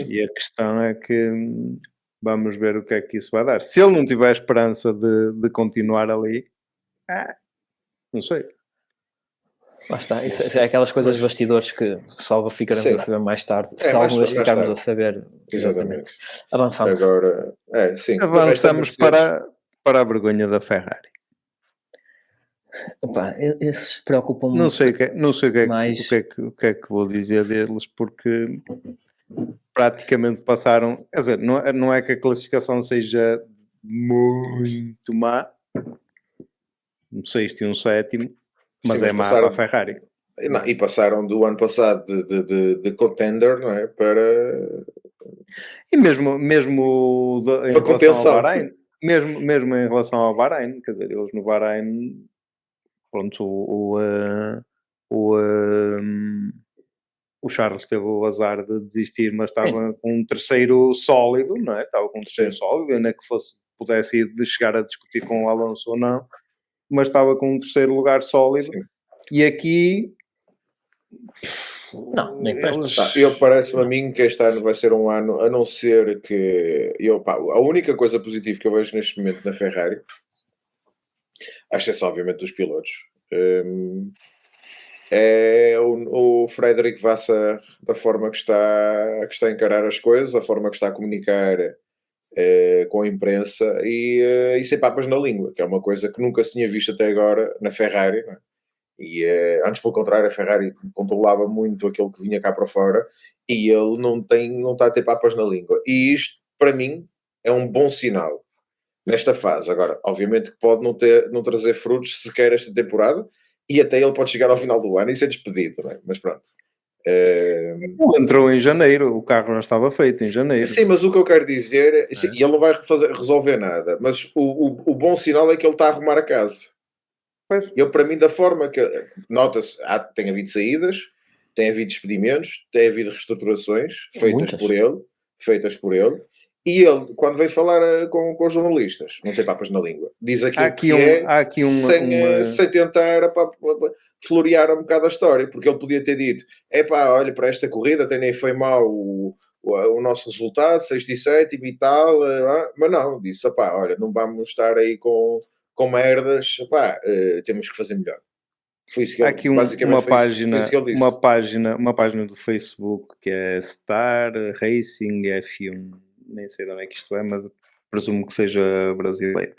E a questão é que vamos ver o que é que isso vai dar. Se ele não tiver esperança de continuar ali, não sei. Lá está, isso é aquelas coisas de bastidores que só ficaremos a saber mais tarde. Se alguma vez ficarmos a saber. Exatamente. Avançamos. Agora, avançamos para a vergonha da Ferrari. Opa, esses preocupam-me. Não sei o que é que vou dizer deles, porque praticamente passaram. Quer dizer, não é que a classificação seja muito má, um sexto e um sétimo, mas é má para a Ferrari. E passaram do ano passado de contender, não é? Para. E mesmo em relação ao Bahrein, mesmo em relação ao Bahrein, quer dizer, eles no Bahrein, pronto, o Charles teve o azar de desistir, mas estava com um terceiro sólido, não é? Estava com um terceiro sólido, ainda que pudesse ir de chegar a discutir com o Alonso ou não, mas estava com um terceiro lugar sólido. Sim. E aqui... Não, nem parece-me a mim que este ano vai ser um ano, a não ser que... a única coisa positiva que eu vejo neste momento na Ferrari, à exceção, obviamente, dos pilotos, é o Frederic Vasseur, da forma que está a encarar as coisas, a forma que está a comunicar com a imprensa e sem papas na língua, que é uma coisa que nunca se tinha visto até agora na Ferrari, não é? E antes, pelo contrário, a Ferrari controlava muito aquilo que vinha cá para fora e ele não está a ter papas na língua. E isto, para mim, é um bom sinal nesta fase. Agora, obviamente que pode não trazer frutos sequer esta temporada e até ele pode chegar ao final do ano e ser despedido, não é? Mas pronto. Ele entrou em janeiro, o carro já estava feito em janeiro. Sim, mas o que eu quero dizer, sim, ele não vai resolver nada, mas o bom sinal é que ele está a arrumar a casa. Eu, para mim, da forma que nota-se, tem havido saídas, tem havido despedimentos, tem havido reestruturações feitas por ele, e ele, quando vem falar com os jornalistas, não tem papas na língua, diz aquilo sem tentar florear um bocado a história, porque ele podia ter dito, olha, para esta corrida até nem foi mal o nosso resultado, 6 e 7 e tal, mas não, disse, olha, não vamos estar aí com merdas, temos que fazer melhor. Foi isso que há aqui uma página do Facebook que é Star Racing F1, nem sei de onde é que isto é, mas presumo que seja brasileiro.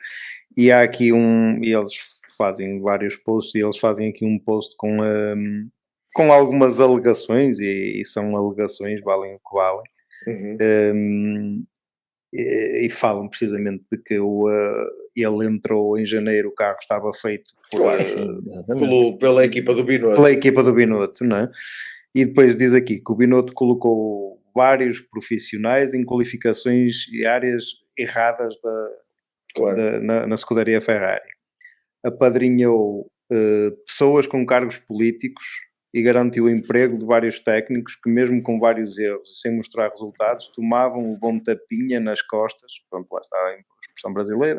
E há aqui e eles fazem vários posts, e eles fazem aqui um post com algumas alegações, e são alegações, valem o que valem. Uhum. E falam precisamente de que ele entrou em janeiro, o carro estava feito pela equipa do Binotto. Pela equipa do Binotto, não é? E depois diz aqui que o Binotto colocou vários profissionais em qualificações e áreas erradas na escuderia Ferrari. Apadrinhou pessoas com cargos políticos e garantiu o emprego de vários técnicos que, mesmo com vários erros e sem mostrar resultados, tomavam o bom tapinha nas costas, pronto, lá está a expressão brasileira,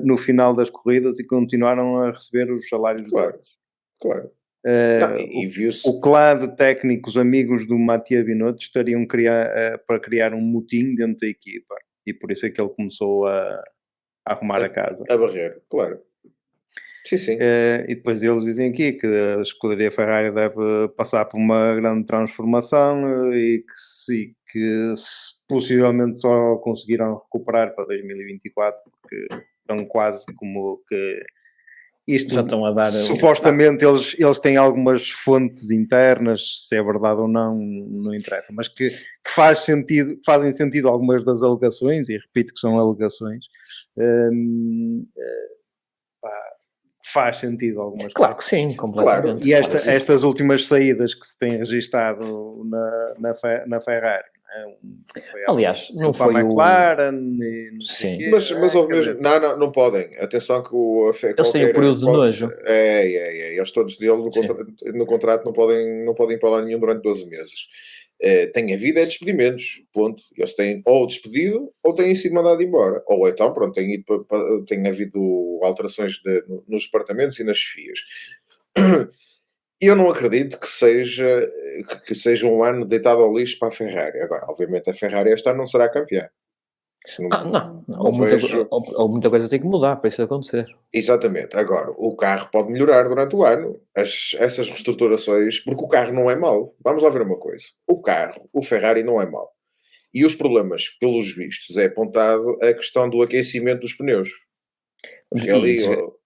no final das corridas, e continuaram a receber os salários. Claro. O clã de técnicos amigos do Mattia Binotto estariam para criar um motim dentro da equipa, e por isso é que ele começou a arrumar a casa. A barreira, claro. Sim. E depois eles dizem aqui que a escuderia Ferrari deve passar por uma grande transformação e que possivelmente só conseguirão recuperar para 2024, porque estão quase como que isto, já estão a dar. Supostamente eles têm algumas fontes internas, se é verdade ou não interessa, mas que fazem sentido algumas das alegações, e repito que são alegações. Faz sentido algumas Claro que sim, completamente. Claro. E estas últimas saídas que se têm registado na Ferrari, aliás, não foi a McLaren sim. Mas mesmo, não podem. Atenção que eles têm o período de nojo. Eles todos dele no contrato não podem ir para lá nenhum durante 12 meses. Tem havido despedimentos, ponto. Eles têm ou despedido ou têm sido mandados embora. Ou então, pronto, tem havido alterações nos departamentos e nas chefias. Eu não acredito que seja um ano deitado ao lixo para a Ferrari. Agora, obviamente, a Ferrari este ano não será campeã. Ou muita coisa tem que mudar para isso acontecer. Exatamente. Agora, o carro pode melhorar durante o ano. Essas reestruturações, porque o carro não é mau. Vamos lá ver uma coisa. O Ferrari não é mau. E os problemas, pelos vistos, é apontado a questão do aquecimento dos pneus.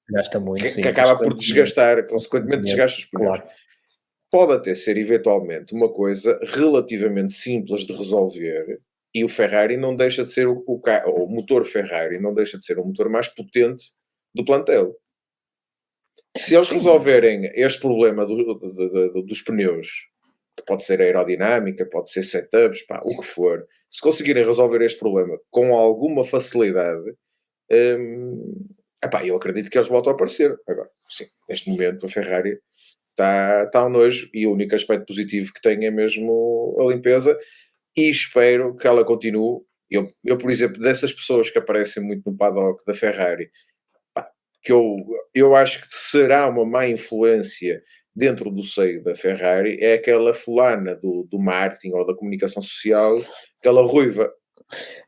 Gasta muito, que acaba por desgastar, consequentemente desgasta os pneus. Claro. Pode até ser, eventualmente, uma coisa relativamente simples de resolver, e o Ferrari não deixa de ser o motor Ferrari não deixa de ser o motor mais potente do plantel. Se eles resolverem este problema dos pneus, que pode ser aerodinâmica, pode ser setups, o que for, se conseguirem resolver este problema com alguma facilidade, eu acredito que eles voltam a aparecer. Agora, sim, neste momento a Ferrari está um nojo, e o único aspecto positivo que tem é mesmo a limpeza, e espero que ela continue. Eu, por exemplo, dessas pessoas que aparecem muito no paddock da Ferrari, que eu acho que será uma má influência dentro do seio da Ferrari, é aquela fulana do marketing ou da comunicação social, aquela ruiva.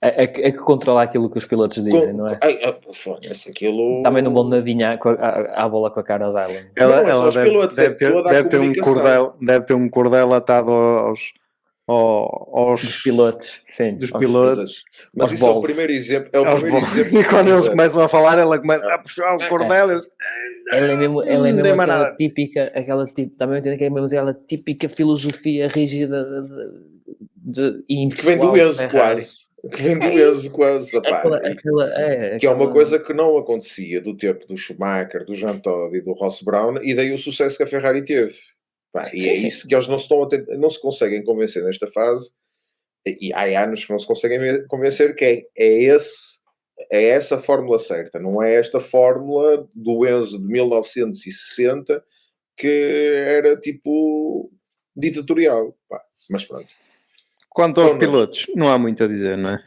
É que controla aquilo que os pilotos dizem, não é? Aquilo... Também não vão nadinhar à bola com a cara dela. Ela deve ter um cordel atado aos dos pilotos, sim. Dos pilotos. Mas isso é o primeiro exemplo. E quando eles começam a falar, ela começa a puxar o cordel. Ela é mesmo aquela típica, também entendo que é mesmo aquela típica filosofia rígida e impessoal. Que vem do Enzo quase. Que é uma coisa que não acontecia do tempo do Schumacher, do Jean Todt e do Ross Brown, e daí o sucesso que a Ferrari teve. Isso que eles não se conseguem convencer nesta fase, e há anos que não se conseguem convencer, que é essa fórmula certa, não é esta fórmula do Enzo de 1960 que era tipo ditatorial. Mas pronto. Quanto aos pilotos, não há muito a dizer, não é?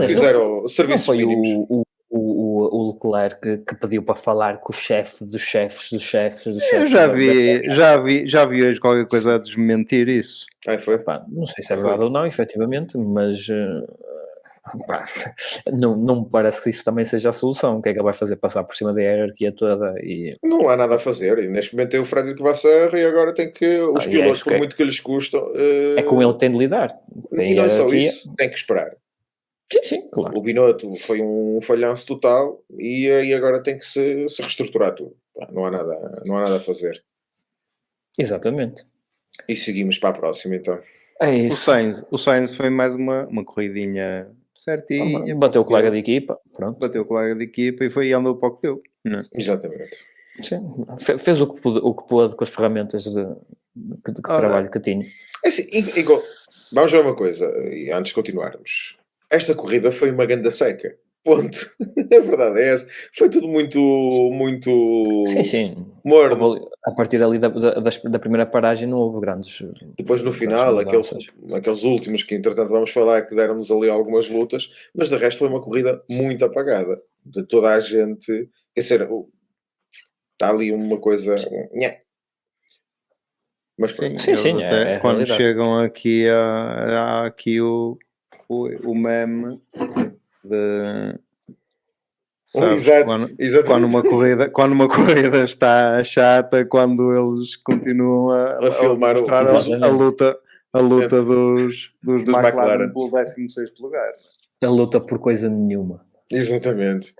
Fizeram serviços mínimos. O Leclerc que pediu para falar com o chefe dos chefes. Eu já vi hoje qualquer coisa a desmentir isso. Foi? Não sei se é verdade ou não, efetivamente, mas não me parece que isso também seja a solução. O que é que ele vai fazer? Passar por cima da hierarquia toda? Não há nada a fazer. E neste momento tem o Frederico Vasseur, e agora tem que os pilotos, por muito que lhes custam... É com ele que tem de lidar. E não é só isso, tem que esperar. Sim, claro. O Binotto foi um falhanço total, e agora tem que se reestruturar tudo. Não há nada a fazer. Exatamente. E seguimos para a próxima, então. É isso. O Sainz foi mais uma corridinha certinha. Bateu o colega de equipa. Pronto. Bateu o colega de equipa e andou para o que deu. Não é? Exatamente. Sim. Fez o que pôde com as ferramentas de trabalho que tinha. Assim, vamos ver uma coisa, e antes de continuarmos. Esta corrida foi uma ganda seca. Ponto. A verdade é essa. Foi tudo muito sim. morno. A partir ali da primeira paragem não houve grandes... Depois no final, aqueles últimos que entretanto vamos falar, que deram-nos ali algumas lutas, mas de resto foi uma corrida muito apagada. De toda a gente... Quer dizer, está ali uma coisa... Mas sim, é quando realidade. chegam aqui, há aqui o meme de... Sabes, quando uma corrida está chata, quando eles continuam a filmar mostrar a luta dos McLaren pelo 16º lugar. A luta por coisa nenhuma. Exatamente.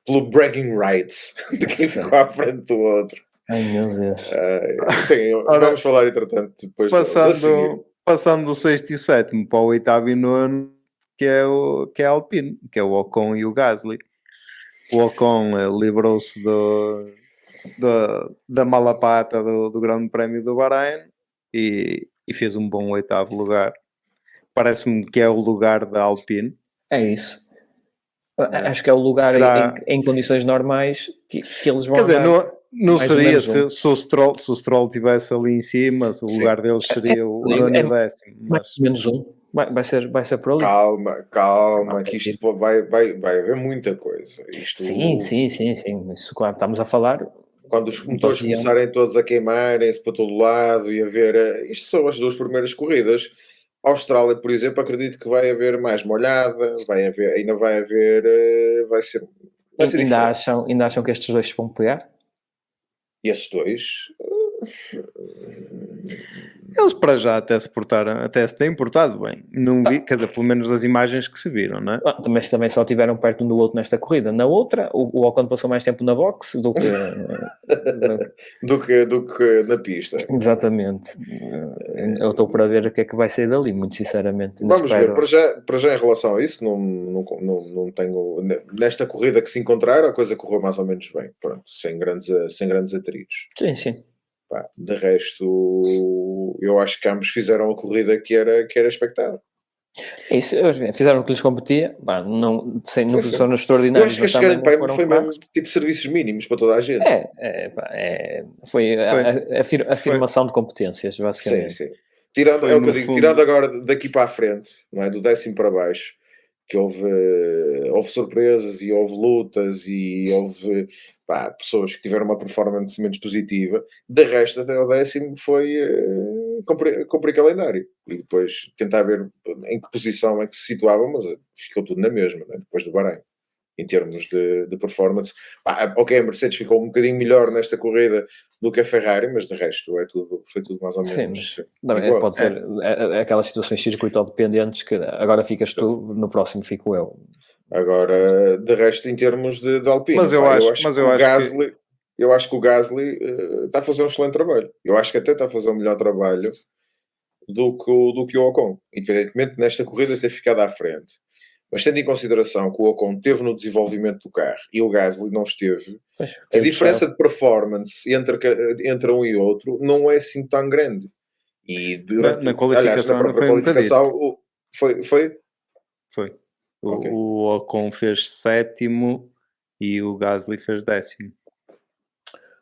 Pelo bragging rights de quem ficou à frente do outro. Ai, meu Deus. Vamos falar, entretanto, depois passando do 6º e 7º para o 8º e 9º, que é Alpine, que é o Ocon e o Gasly. O Ocon livrou-se da malapata do Grande Prémio do Bahrein e fez um bom 8º lugar. Parece-me que é o lugar da Alpine. É isso. Acho que é o lugar em condições normais que eles vão. Quer dizer, não seria se o Stroll estivesse ali em cima, se o lugar deles seria o 9º. Mais ou menos um. Vai ser por ali. Calma, que isto vai haver muita coisa. Sim. Isso, claro, estamos a falar. Quando os motores começarem todos a queimarem-se para todo lado e a ver. Isto são as 2 primeiras corridas. Austrália, por exemplo, acredito que vai haver mais molhada, vai ser ainda acham que estes 2 se vão pegar? E esses 2? Eles para já até se têm portado bem. Não vi, quer dizer, pelo menos das imagens que se viram, não é? Mas também só estiveram perto um do outro nesta corrida. Na outra, o Ocon passou mais tempo na box do que... do que na pista. Exatamente. Eu estou para ver o que é que vai sair dali, muito sinceramente. Vamos ver, para já em relação a isso, não tenho... Nesta corrida que se encontraram, a coisa correu mais ou menos bem. Pronto, sem grandes atritos. Sim. De resto, eu acho que ambos fizeram a corrida que era expectável. Isso, fizeram o que lhes competia, não foram extraordinários. Eu acho que este grande prémio foi mesmo tipo serviços mínimos para toda a gente. Foi a afirmação de competências, basicamente. Sim. Tirando agora daqui para a frente, não é? Do 10º para baixo, que houve surpresas e houve lutas e houve pessoas que tiveram uma performance menos positiva. De resto, até o 10º foi cumprir calendário e depois tentar ver em que posição é que se situava, mas ficou tudo na mesma, né? Depois do Bahrein, em termos de performance. Ok, a Mercedes ficou um bocadinho melhor nesta corrida do que a Ferrari, mas de resto foi tudo mais ou menos. Sim, pode ser aquelas situações circuito dependentes que agora ficas tu, no próximo fico eu. Agora, de resto, em termos de Alpine, eu acho que o Gasly está a fazer um excelente trabalho. Eu acho que até está a fazer um melhor trabalho do que o Ocon, independentemente nesta corrida ter ficado à frente. Mas tendo em consideração que o Ocon teve no desenvolvimento do carro e o Gasly não esteve, a diferença de performance entre um e outro não é assim tão grande. E na qualificação, na própria qualificação foi. Okay. O Ocon fez 7º e o Gasly fez 10º.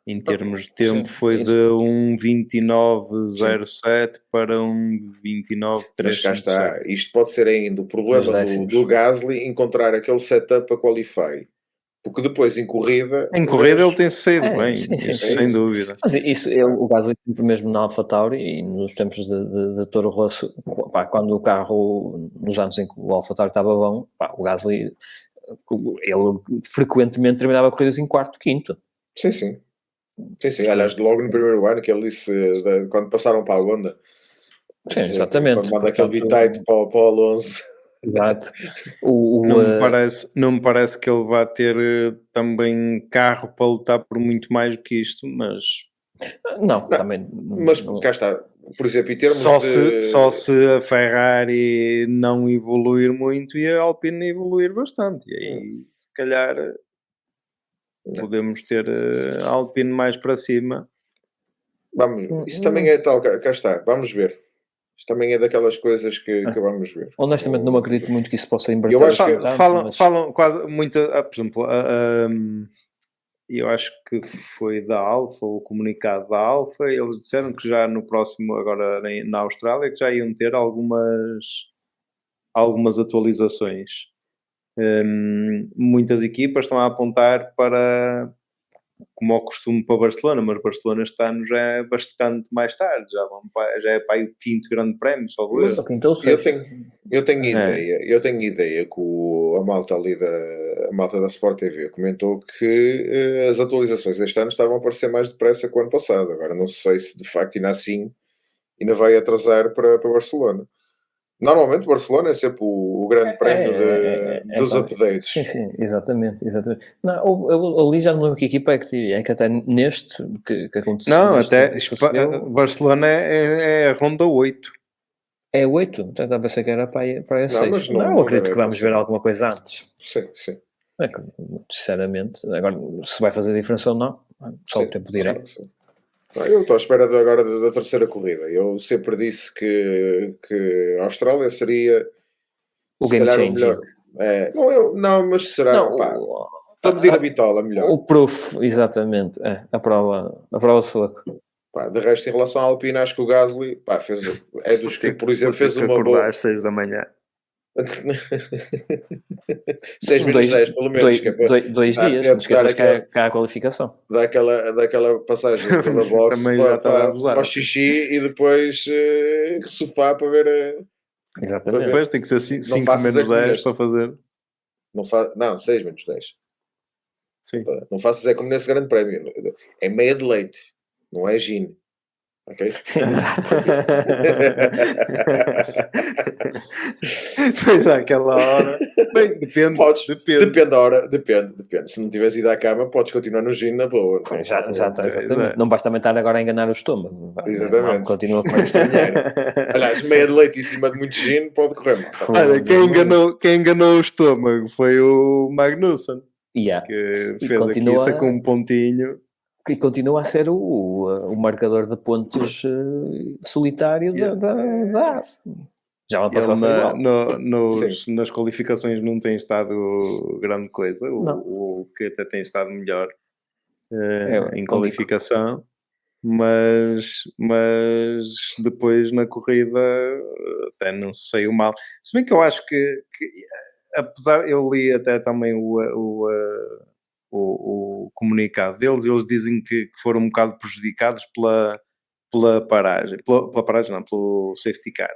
Em termos de tempo, foi de 1:29.07 para 1:29.357. Mas cá está. Isto pode ser ainda o problema do Gasly encontrar aquele setup para qualify. Porque depois em corrida... ele tem saído bem, sem dúvida. Mas o Gasly sempre mesmo na AlphaTauri e nos tempos de Toro Rosso, quando o carro, nos anos em que o AlphaTauri estava bom, o Gasly, ele frequentemente terminava corridas em 4º, 5º. Sim. Aliás, logo no primeiro ano que ele disse, quando passaram para a Honda. Sim, exatamente. Quando manda aquele bitite para o Alonso. Exato. Não me parece que ele vá ter também carro para lutar por muito mais do que isto, mas... Não, também... Mas cá está. Por exemplo, em termos só se a Ferrari não evoluir muito e a Alpine evoluir bastante. E aí, se calhar... podemos ter a Alpine mais para cima. Isso também é tal, cá está, vamos ver. Isto também é daquelas coisas que vamos ver. Honestamente não acredito muito que isso possa inverter. Eu acho que falam quase muito, por exemplo, eu acho que foi da Alfa, o comunicado da Alfa, eles disseram que já no próximo, agora na Austrália, que já iam ter algumas atualizações. Muitas equipas estão a apontar para como ao costume para Barcelona, mas Barcelona este ano já é bastante mais tarde, já é para aí o 5º grande prémio, só eu tenho ideia que a malta ali a malta da Sport TV comentou que as atualizações deste ano estavam a aparecer mais depressa que o ano passado. Agora não sei se de facto ainda vai atrasar para Barcelona. Normalmente Barcelona é sempre o grande prémio dos updates. Sim, exatamente. Não, eu ali já não lembro que equipa é que até neste que aconteceu. Não, até Barcelona é a ronda 8. É 8? Então a pensar que era para a 6. Não, acredito que vamos ver alguma coisa antes. Sim. Sinceramente, agora se vai fazer diferença ou não, só o tempo dirá. Sim. Eu estou à espera agora da terceira corrida. Eu sempre disse que a Austrália seria o game changer. Não, mas será para medir a bitola melhor. O proof, exatamente. A prova de fogo. De resto, em relação à Alpine, acho que o Gasly é dos que, por exemplo, fez uma boa. Às 6 da manhã. 6 menos 10, pelo menos. 2 dias, não esqueças que há a qualificação. Daquela passagem pela box para o xixi e depois sofá para ver. Exatamente. Depois tem que ser 5 menos 10 para fazer. Não, 6 menos 10. Sim. Não faças como nesse grande prémio. É meia de leite, não é gin. Ok? Exato. Pois àquela hora. Bem, depende. Depende da hora. Depende. Se não tiveres ido à cama, podes continuar no gin na boa. Exatamente. Não basta também estar agora a enganar o estômago. Exatamente. Continua com este dinheiro. Aliás, meia de leite em cima de muito gin pode correr mal. Olha, quem enganou o estômago foi o Magnussen. Que fez aqui com um pontinho. E continua a ser o marcador de pontos solitário da AS. Já vai passar nas qualificações não tem estado grande coisa. O que até tem estado melhor em qualificação. Mas depois na corrida até não saiu mal. Se bem que eu acho que apesar, eu li até também o comunicado deles, eles dizem que foram um bocado prejudicados pela paragem, pelo safety car.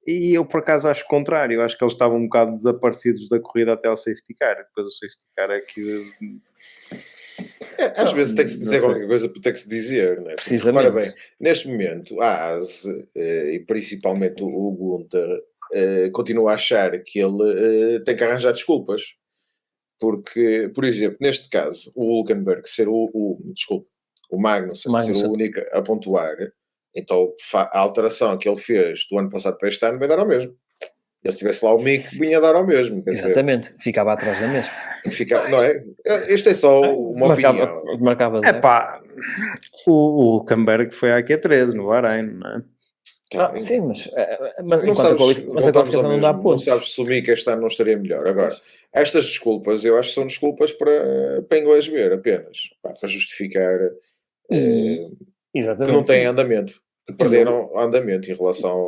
E eu por acaso acho o contrário, eu acho que eles estavam um bocado desaparecidos da corrida até ao safety car, depois o safety car é que... às vezes tem que se dizer qualquer coisa para ter que se dizer, não é? Precisamente. Ora bem, neste momento a AS e principalmente o Gunther continua a achar que ele tem que arranjar desculpas. Porque, por exemplo, neste caso, o Hülkenberg ser o Magnussen ser o único a pontuar, então a alteração que ele fez do ano passado para este ano vai dar ao mesmo. E se tivesse lá o Mick, vinha dar ao mesmo. Exatamente, ficava atrás da mesma. Não é? Isto é só uma opinião. O Hülkenberg foi à Q13 no Bahrein, não é? Sim, mas a qualificação não dá pontos. Não sabes se o Mick este ano não estaria melhor. Agora, estas desculpas, eu acho que são desculpas para inglês ver apenas. Para justificar que não têm andamento. Que perderam andamento em relação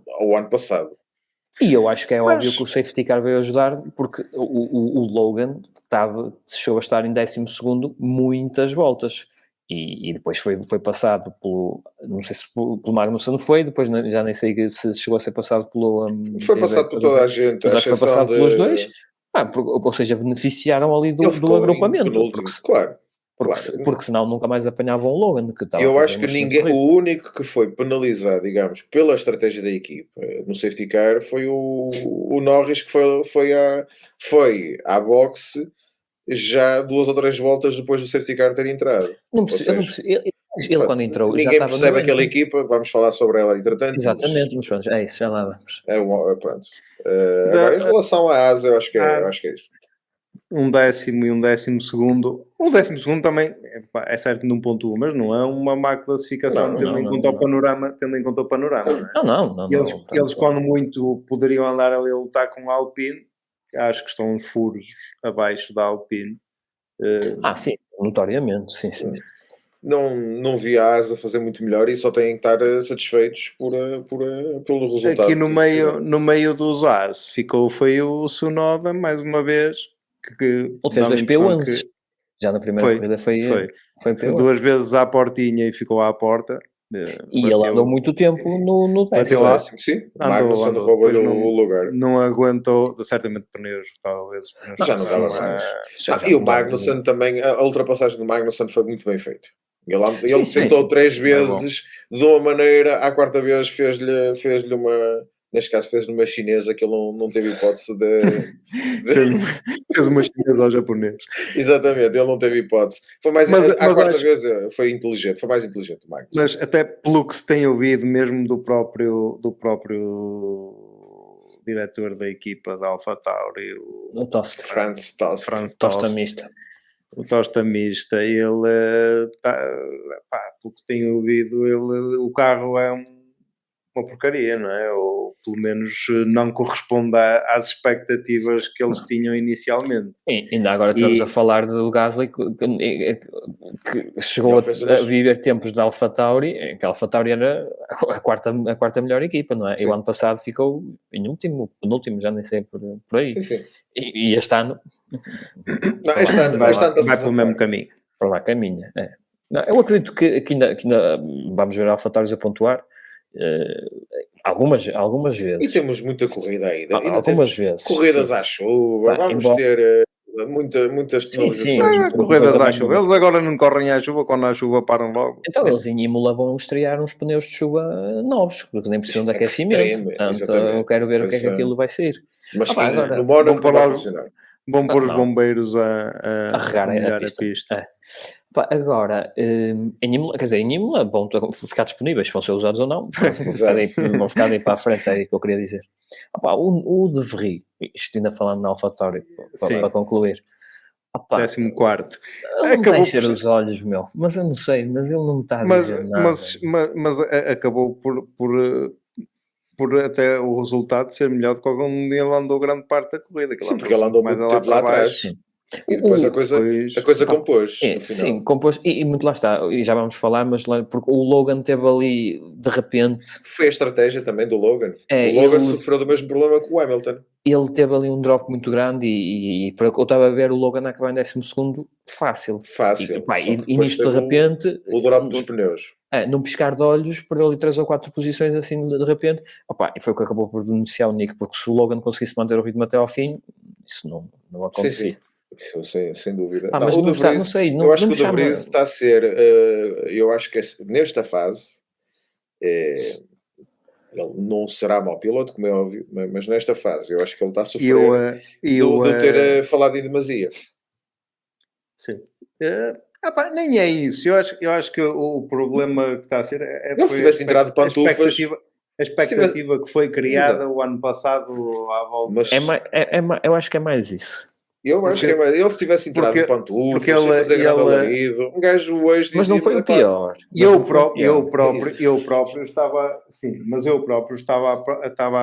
ao ano passado. E eu acho que é óbvio que o safety car veio ajudar, porque o Logan chegou a estar em 12º muitas voltas. E depois foi passado pelo... Não sei se pelo Magnussen não foi, depois já nem sei se chegou a ser passado pelo... Foi passado por toda a gente. Mas acho que foi passado pelos dois. Ou seja, beneficiaram ali do agrupamento. Porque senão nunca mais apanhavam o Logan. Eu acho que o único que foi penalizado, digamos, pela estratégia da equipe no safety car foi o Norris, que foi à boxe já 2 ou 3 voltas depois do safety car ter entrado. Não percebo. Ele quando entrou ninguém já percebe aquela equipa, vamos falar sobre ela entretanto. Exatamente, mas pronto, é isso, já lá vamos. Pronto. Agora, em relação à AS, eu acho que é isso. 10º e 12º. O 12º também é certo que não pontua, mas não é uma má classificação tendo em conta o panorama. Não. Eles quando muito poderiam andar ali a lutar com a Alpine, acho que estão uns furos abaixo da Alpine. Sim, notoriamente, sim. Não vi a AS a fazer muito melhor e só têm que estar satisfeitos pelo resultado. Aqui no meio dos AS foi o Tsunoda, mais uma vez. Ele fez 2 P11. Já na primeira corrida foi pior. 2 vezes à portinha e ficou à porta. E ele andou muito tempo no décimo. Sim, Magnussen roubou-lhe o lugar. Não aguentou, certamente pneus, talvez. Já não dava mais. E o Magnussen também, a ultrapassagem do Magnussen foi muito bem feita. Ele tentou 3 vezes, de uma maneira, à quarta vez fez-lhe uma... Neste caso fez-lhe uma chinesa que ele não teve hipótese de... Fez uma chinesa ao japonês. Exatamente, ele não teve hipótese. Foi mais, a quarta vez foi inteligente, foi mais inteligente o Magnussen. Mas até pelo que se tem ouvido, mesmo do próprio diretor da equipa da AlphaTauri, o Tost. Franz Tost. Tosta mista. O Tosta mista, ele pelo que se tem ouvido, o carro é uma porcaria, não é? Ou pelo menos não corresponde às expectativas que eles tinham inicialmente. E ainda agora estamos a falar do Gasly que chegou a viver tempos da AlphaTauri, em que a AlphaTauri era a quarta melhor equipa, não é? Sim. E o ano passado ficou em penúltimo, já nem sei por aí. Sim. E este ano... Não, este ano vai pelo mesmo caminho. Para lá caminha, é. Não, eu acredito que ainda vamos ver a AlphaTauri a pontuar algumas vezes. E temos muita corrida ainda. Algumas vezes. Corridas à chuva, vamos ter muitas penalizações. Corridas à chuva. Eles agora não correm à chuva, quando há chuva param logo. Então eles em Imola vão estrear uns pneus de chuva novos, porque nem precisam de aquecimento. Portanto, eu quero ver o que é que aquilo vai sair. Mas agora, no Mónaco vai funcionar. Vão pôr os bombeiros a regar a pista. Agora, em Imola, vão ficar disponíveis, vão ser usados ou não, vão ficar aí para a frente, é isso que eu queria dizer. O De Vries, isto ainda falando na AlphaTauri, para concluir. 14º. Ele não encher os olhos, mas eu não sei, mas ele não me está a dizer nada. Mas acabou por até o resultado ser melhor do que algum dia ele andou grande parte da corrida. Sim, porque ele andou mais lá para baixo. Sim. E depois a coisa compôs. Sim, compôs, e muito lá está, e já vamos falar, mas porque o Logan teve ali, de repente... Foi a estratégia também do Logan. O Logan sofreu do mesmo problema que o Hamilton. Ele teve ali um drop muito grande e para que eu estava a ver o Logan a acabar em 12º, fácil. E nisto de repente... O drop dos pneus. Num piscar de olhos, perdeu ali 3 ou 4 posições assim de repente. E foi o que acabou por denunciar o Nick, porque se o Logan conseguisse manter o ritmo até ao fim, isso não acontecia. Sim. Isso, sem dúvida. Mas não sei. Eu acho que o De Vries está a ser. Eu acho que nesta fase ele não será mau piloto, como é óbvio, mas nesta fase eu acho que ele está a sofrer de ter falado em demasia. Sim. Nem é isso. Eu acho que o problema que está a ser se tivesse entrado pantufas. A expectativa que foi criada o ano passado à volta. Eu acho que é mais isso. Eu acho que ele se tivesse entrado de pantufas, fazer alarido, um gajo hoje... Mas não foi o pior. Eu próprio estava... Sim, mas eu próprio estava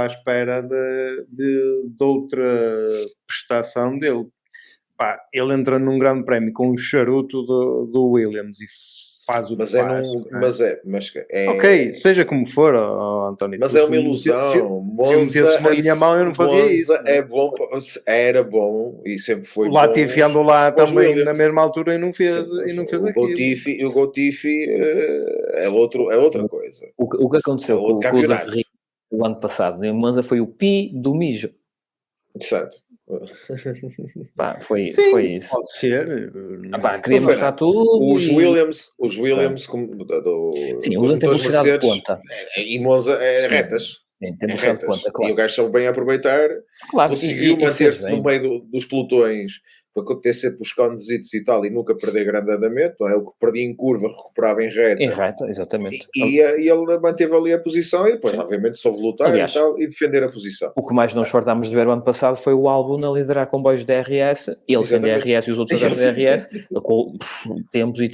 à espera de outra prestação dele. Ele entra num grande prémio com um charuto do Williams e faz o que faz. Ok, seja como for, António. Mas é uma ilusão. Se eu metesse na minha mão, eu não fazia isso. É bom, era bom e sempre foi bom. O Latifi andou lá também na mesma altura e não fez aquilo. O Latifi é outra coisa. O que aconteceu com o De Vries o ano passado em Monza foi o pi do mijo. Certo. Foi isso. Pode ser. Queria mostrar tudo. Os Williams sim, o Williams tem velocidade de ponta. E Monza é retas. Tem velocidade de ponta, claro. E o gajo soube bem aproveitar. Conseguiu manter-se no meio dos pelotões para ter sempre os conduzidos e tal, e nunca perder grande andamento, não é? O que perdia em curva, recuperava em reta. Em reta, exatamente. E ele manteve ali a posição e depois, obviamente, soube lutar. Aliás, e tal, e defender a posição. O que mais nos fartámos de ver o ano passado foi o Albon a liderar comboios de DRS, ele sem DRS e os outros a DRS, com tempos e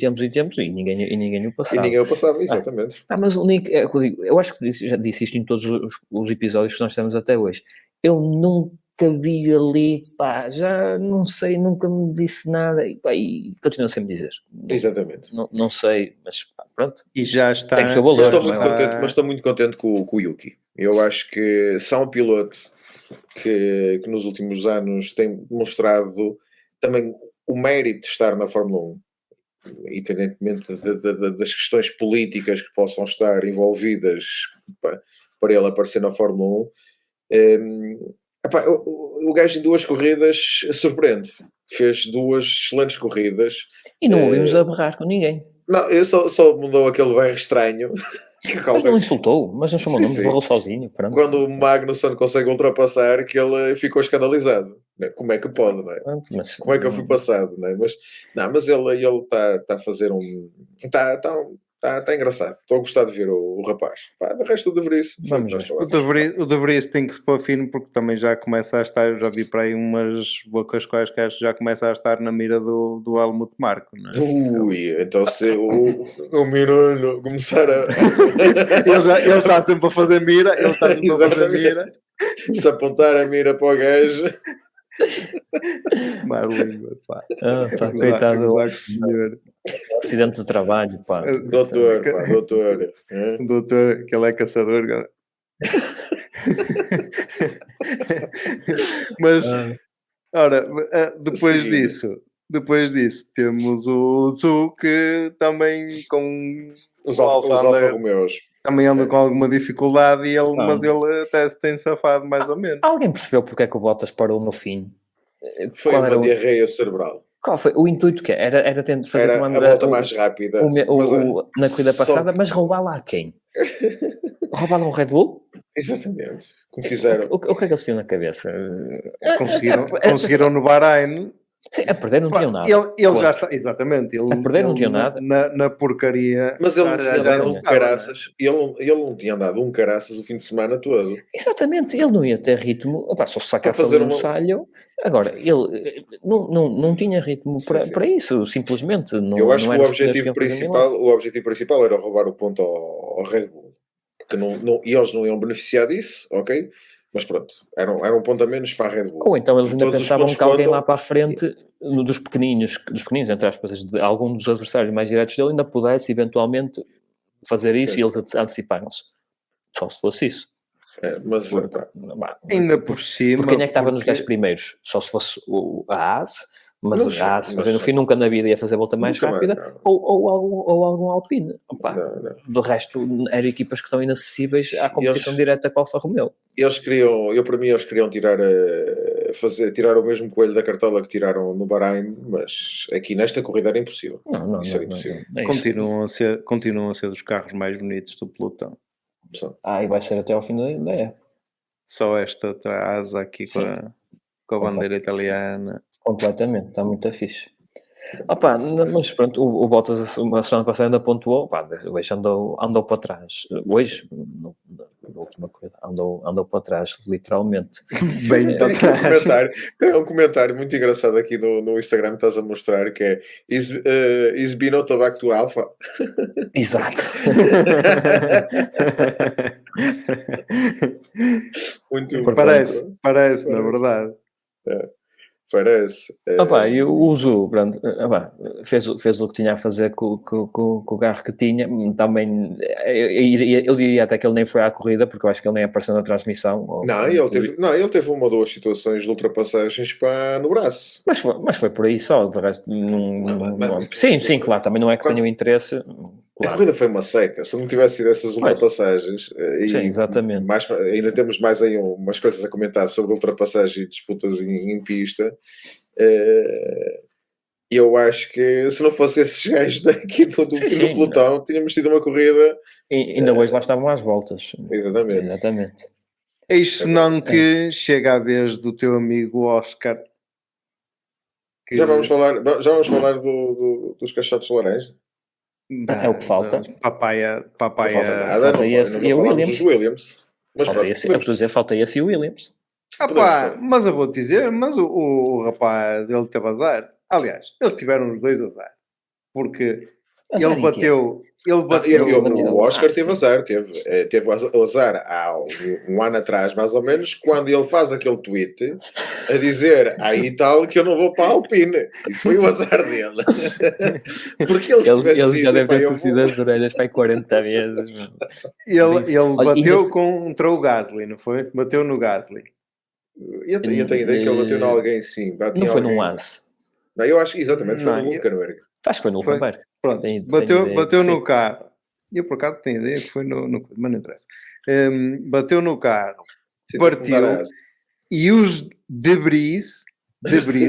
ninguém o passava. E ninguém o passava, exatamente. Mas o Nick, eu acho que já disse isto em todos os episódios que nós temos até hoje. Eu nunca vi ali, já não sei, nunca me disse nada e continua sem me dizer. Exatamente. Não sei, mas pronto. E já está. Tem o seu valor. Mas estou muito contente com o Yuki. Eu acho que são um piloto que nos últimos anos tem mostrado também o mérito de estar na Fórmula 1, independentemente das questões políticas que possam estar envolvidas para ele aparecer na Fórmula 1, o gajo em 2 corridas surpreende. Fez 2 excelentes corridas. E não ouvimos a berrar com ninguém. Não, eu só mudou aquele berro estranho. Mas não insultou, mas não chamou nome, berrou sozinho. Pronto. Quando o Magnussen consegue ultrapassar, que ele ficou escandalizado. Como é que pode, não é? Mas, como é que eu fui passado, não é? Mas ele está a fazer Está engraçado. Estou a gostar de ver o rapaz. De resto, o De Vries. Vamos ver. O De Vries tem que se pôr fino, porque também já começa a estar. Eu já vi para aí umas bocas quaisquer, já começa a estar na mira do Helmut Marko, não é? Ui, então se o Mirano começar a. ele está sempre a fazer mira. Ele está sempre a fazer mira. Se apontar a mira para o gajo. Mais língua, pá. Coitado do senhor. Acidente de trabalho, pá. Doutor. Doutor, que ele é caçador. Mas, ora, depois disso, temos o Zhu, que também com os Alfa Romeos. Também anda com alguma dificuldade, mas ele até se tem safado mais ou menos. Alguém percebeu porque é que o Bottas parou no fim? Foi uma diarreia cerebral. Qual foi? O intuito que era tentar fazer a volta mais rápida. Na corrida passada, mas roubar lá quem? Roubar lá um Red Bull? Exatamente. Como fizeram. O que é que eles tinham na cabeça? Conseguiram no Bahrein. Sim, a perder não tinham nada. Ele já está, exatamente. A perder não tinha nada. Na porcaria. Mas ele não tinha dado um caraças. Ele não tinha dado um caraças o fim de semana todo. Exatamente, ele não ia ter ritmo. Opa, só se sacasse ali um salho. Agora, ele não tinha ritmo para isso, simplesmente. Eu acho que o objetivo principal era roubar o ponto ao Red Bull. Porque eles não iam beneficiar disso, ok? Mas pronto, era um ponto a menos para a Red Bull. Ou então eles ainda pensavam que alguém lá para a frente, dos pequeninos, entre aspas, de algum dos adversários mais diretos dele, ainda pudesse eventualmente fazer isso. Sim. E eles anteciparam-se. Só se fosse isso. Mas ainda por cima. Porque quem é que estava nos 10 primeiros? Só se fosse a Haas. Mas a Haas, no fim, nunca na vida ia fazer a volta mais rápida, ou algum Alpine. Não. Do resto, eram equipas que estão inacessíveis à competição direta com a Alfa Romeo. Para mim, eles queriam tirar o mesmo coelho da cartola que tiraram no Bahrein, mas aqui nesta corrida era impossível. Não, era impossível. Continuam a ser dos carros mais bonitos do pelotão. E vai ser até ao fim da época. Só esta atrás aqui com a bandeira italiana. Completamente, está muito fixe. Mas pronto, o Bottas a semana passada ainda pontuou, hoje andou para trás. Hoje, na última corrida, andou para trás, literalmente. Bem para trás. Um comentário muito engraçado aqui no Instagram, estás a mostrar, que é Is Binotto back to Alpha? Exato. Muito parece, na verdade. Parece. E o uso, pronto, fez o que tinha a fazer com o carro que tinha. Também, eu diria até que ele nem foi à corrida, porque eu acho que ele nem apareceu na transmissão. Ele teve uma ou duas situações de ultrapassagens no braço. Mas foi por aí só, de resto, sim, claro, também não é que tenha o interesse. Claro. A corrida foi uma seca, se não tivesse sido essas ultrapassagens. Sim, exatamente. Ainda temos mais aí umas coisas a comentar sobre ultrapassagem e disputas em pista. Eu acho que se não fosse esses gajos daqui do pelotão, tínhamos tido uma corrida. Ainda hoje lá estavam às voltas. Exatamente. Eis senão que chega a vez do teu amigo Oscar. Já vamos falar dos caixotes de laranja. É o que falta. Papaya. Falta esse e o Williams. Falta esse e o Williams. Mas eu vou-te dizer, o rapaz, ele teve azar. Aliás, eles tiveram os dois azar. Porque ele bateu... O Oscar teve azar. Teve azar há um ano atrás, mais ou menos, quando ele faz aquele tweet a dizer aí tal que eu não vou para a Alpine. Isso foi o azar dele. Porque ele já deve ter torcido as orelhas para 40 vezes. Ele bateu contra o Gasly, não foi? Bateu no Gasly. Eu tenho ideia que ele bateu em alguém, sim. Não foi num Haas. Não, eu acho que exatamente foi no Hülkenberg. Acho que foi no Hülkenberg. Pronto, bateu no carro. Eu por acaso tenho ideia que foi no mas não interessa. Bateu no carro, partiu, e os debris,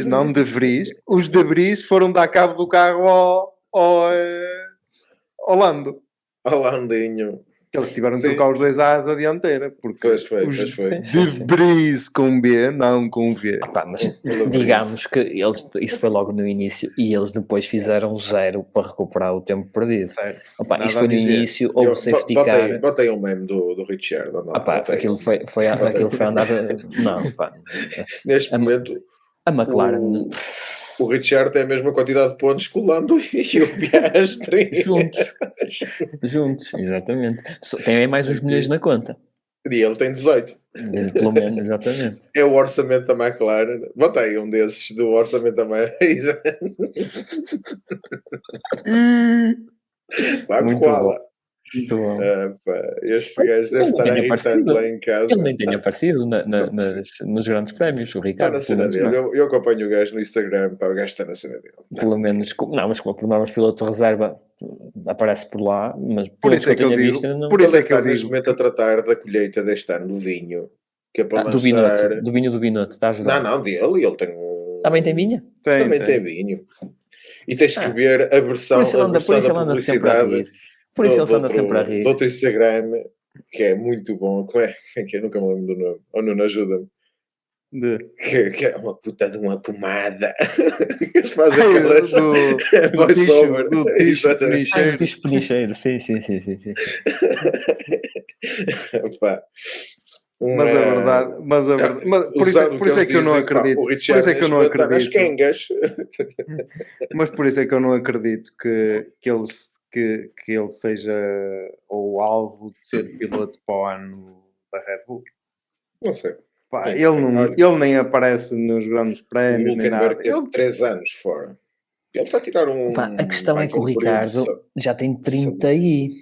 não de Vries, os debris foram dar cabo do carro ao Lando. Ao Landinho. Eles tiveram de trocar os dois à asa dianteira, porque pois foi. debris com B, não com V. Mas digamos que isso foi logo no início e eles depois fizeram 0 para recuperar o tempo perdido. Certo. Isso foi no início, houve safety car. Botei um meme do Richard. Aquilo foi andar... Não, Neste momento... A McLaren... O Richard tem a mesma quantidade de pontos que o Lando e o Piastri. Juntos, exatamente. Tem mais uns milhões na conta. E ele tem 18. Pelo menos, exatamente. É o orçamento da McLaren. Botei um desses do orçamento da McLaren. Muito bom. Muito bom. Este gajo deve estar irritante lá em casa. Ele nem tem aparecido nos grandes prémios, o Ricardo. Está na cena dele. Eu acompanho o gajo no Instagram, o gajo está na cena dele. Pelo menos, mas como por normas piloto de reserva aparece por lá, mas por isso é que eu digo. Por isso é que eu neste momento a tratar da colheita deste ano do vinho. Que é para lançar... do vinho do Binotto, está a ajudar? Não, dele. Ele tem um... Também tem vinho? Também tem vinho. E tens que ver a versão da publicidade. Por isso ele anda sempre a rir. Do outro Instagram, que é muito bom. Como é que eu nunca me lembro do nome? Ou Nuno, ajuda-me. Que é uma puta de uma pomada. Eles fazem aquelas voice-over. Do ticho penicheiro. Sim. Mas a verdade, por isso é que eu não acredito. Por isso é que eu não acredito. Mas por isso é que eu não acredito que ele seja o alvo de ser piloto para o ano da Red Bull. Não sei. Ele nem aparece nos grandes prémios. O Hülkenberg teve 3 anos fora. Ele está a tirar a questão é que o Ricardo já tem 30 e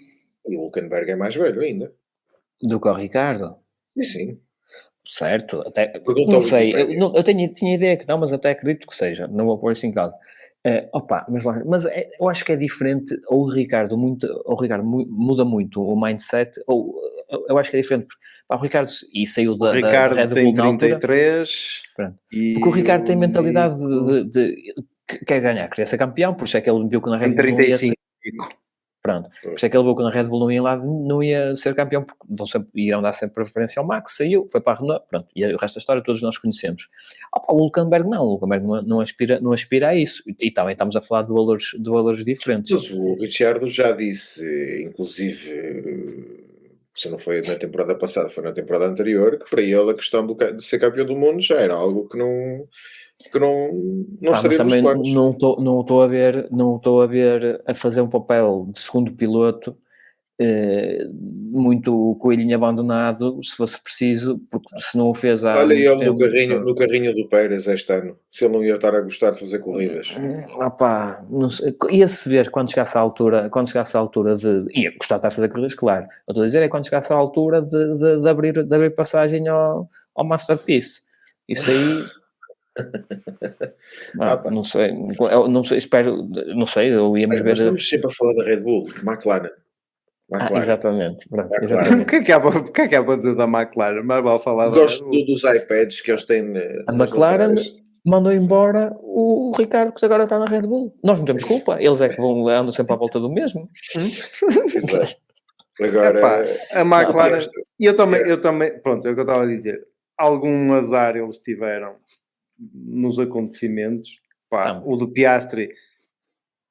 o Hülkenberg é mais velho ainda. Do que o Ricardo? Sim. Certo. Até, não sei. Eu tinha ideia que não, mas até acredito que seja. Não vou pôr isso em causa. Mas eu acho que é diferente, ou o Ricardo muda muito o mindset, ou eu acho que é diferente, o Ricardo saiu da Red Bull tem 33 porque o Ricardo tem mentalidade de quer ganhar, queria ser campeão, por isso é que ele viu que na Red Bull 35. Pronto, por isso é que ele viu que na Red Bull não ia ser campeão, porque iam dar sempre preferência ao Max, saiu, foi para a Renault, pronto, e o resto da história todos nós conhecemos. O Hülkenberg não aspira a isso, e também estamos a falar de valores diferentes. Mas o Richard já disse, inclusive, se não foi na temporada passada, foi na temporada anterior, que para ele a questão de ser campeão do mundo já era algo que não estaria nos planos. Não estou a ver a fazer um papel de segundo piloto muito coelhinho abandonado, se fosse preciso, porque se não o fez há... Olha ele no carrinho do Pérez este ano, se ele não ia estar a gostar de fazer corridas. Não sei, ia-se ver quando chegasse à altura de... Ia gostar de estar a fazer corridas, claro. Eu estou a dizer é quando chegasse à altura de abrir passagem ao Masterpiece. Isso aí... não sei, espero, não sei, eu íamos ver. Estamos sempre a falar da Red Bull, McLaren. Exatamente. O que é que há para dizer da McLaren? Mas vou falar gosto dos iPads que eles têm. A McLaren mandou embora o Ricardo, que agora está na Red Bull. Nós não temos culpa, eles é que andam sempre à volta do mesmo. Agora, a McLaren, e eu também, pronto, é o que eu estava a dizer. Algum azar eles tiveram nos acontecimentos. O do Piastri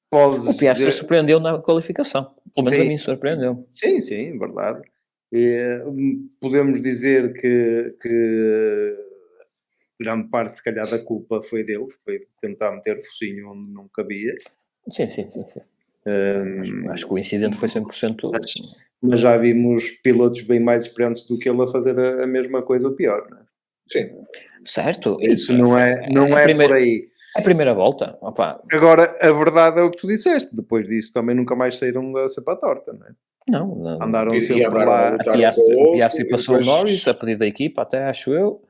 o Piastri surpreendeu na qualificação, pelo menos a mim surpreendeu. Sim, verdade. Podemos dizer que grande parte se calhar da culpa foi dele, foi tentar meter o focinho onde não cabia. Sim. Acho que o incidente foi 100%. Mas já vimos pilotos bem mais experientes do que ele a fazer a mesma coisa ou pior, não é? Sim. Certo. Isso não é por aí. A primeira volta. Agora, a verdade é o que tu disseste. Depois disso também nunca mais saíram da cepa torta, não é? Não. Andaram sempre lá. A Piastri passou o Norris a pedido da equipa, até acho eu.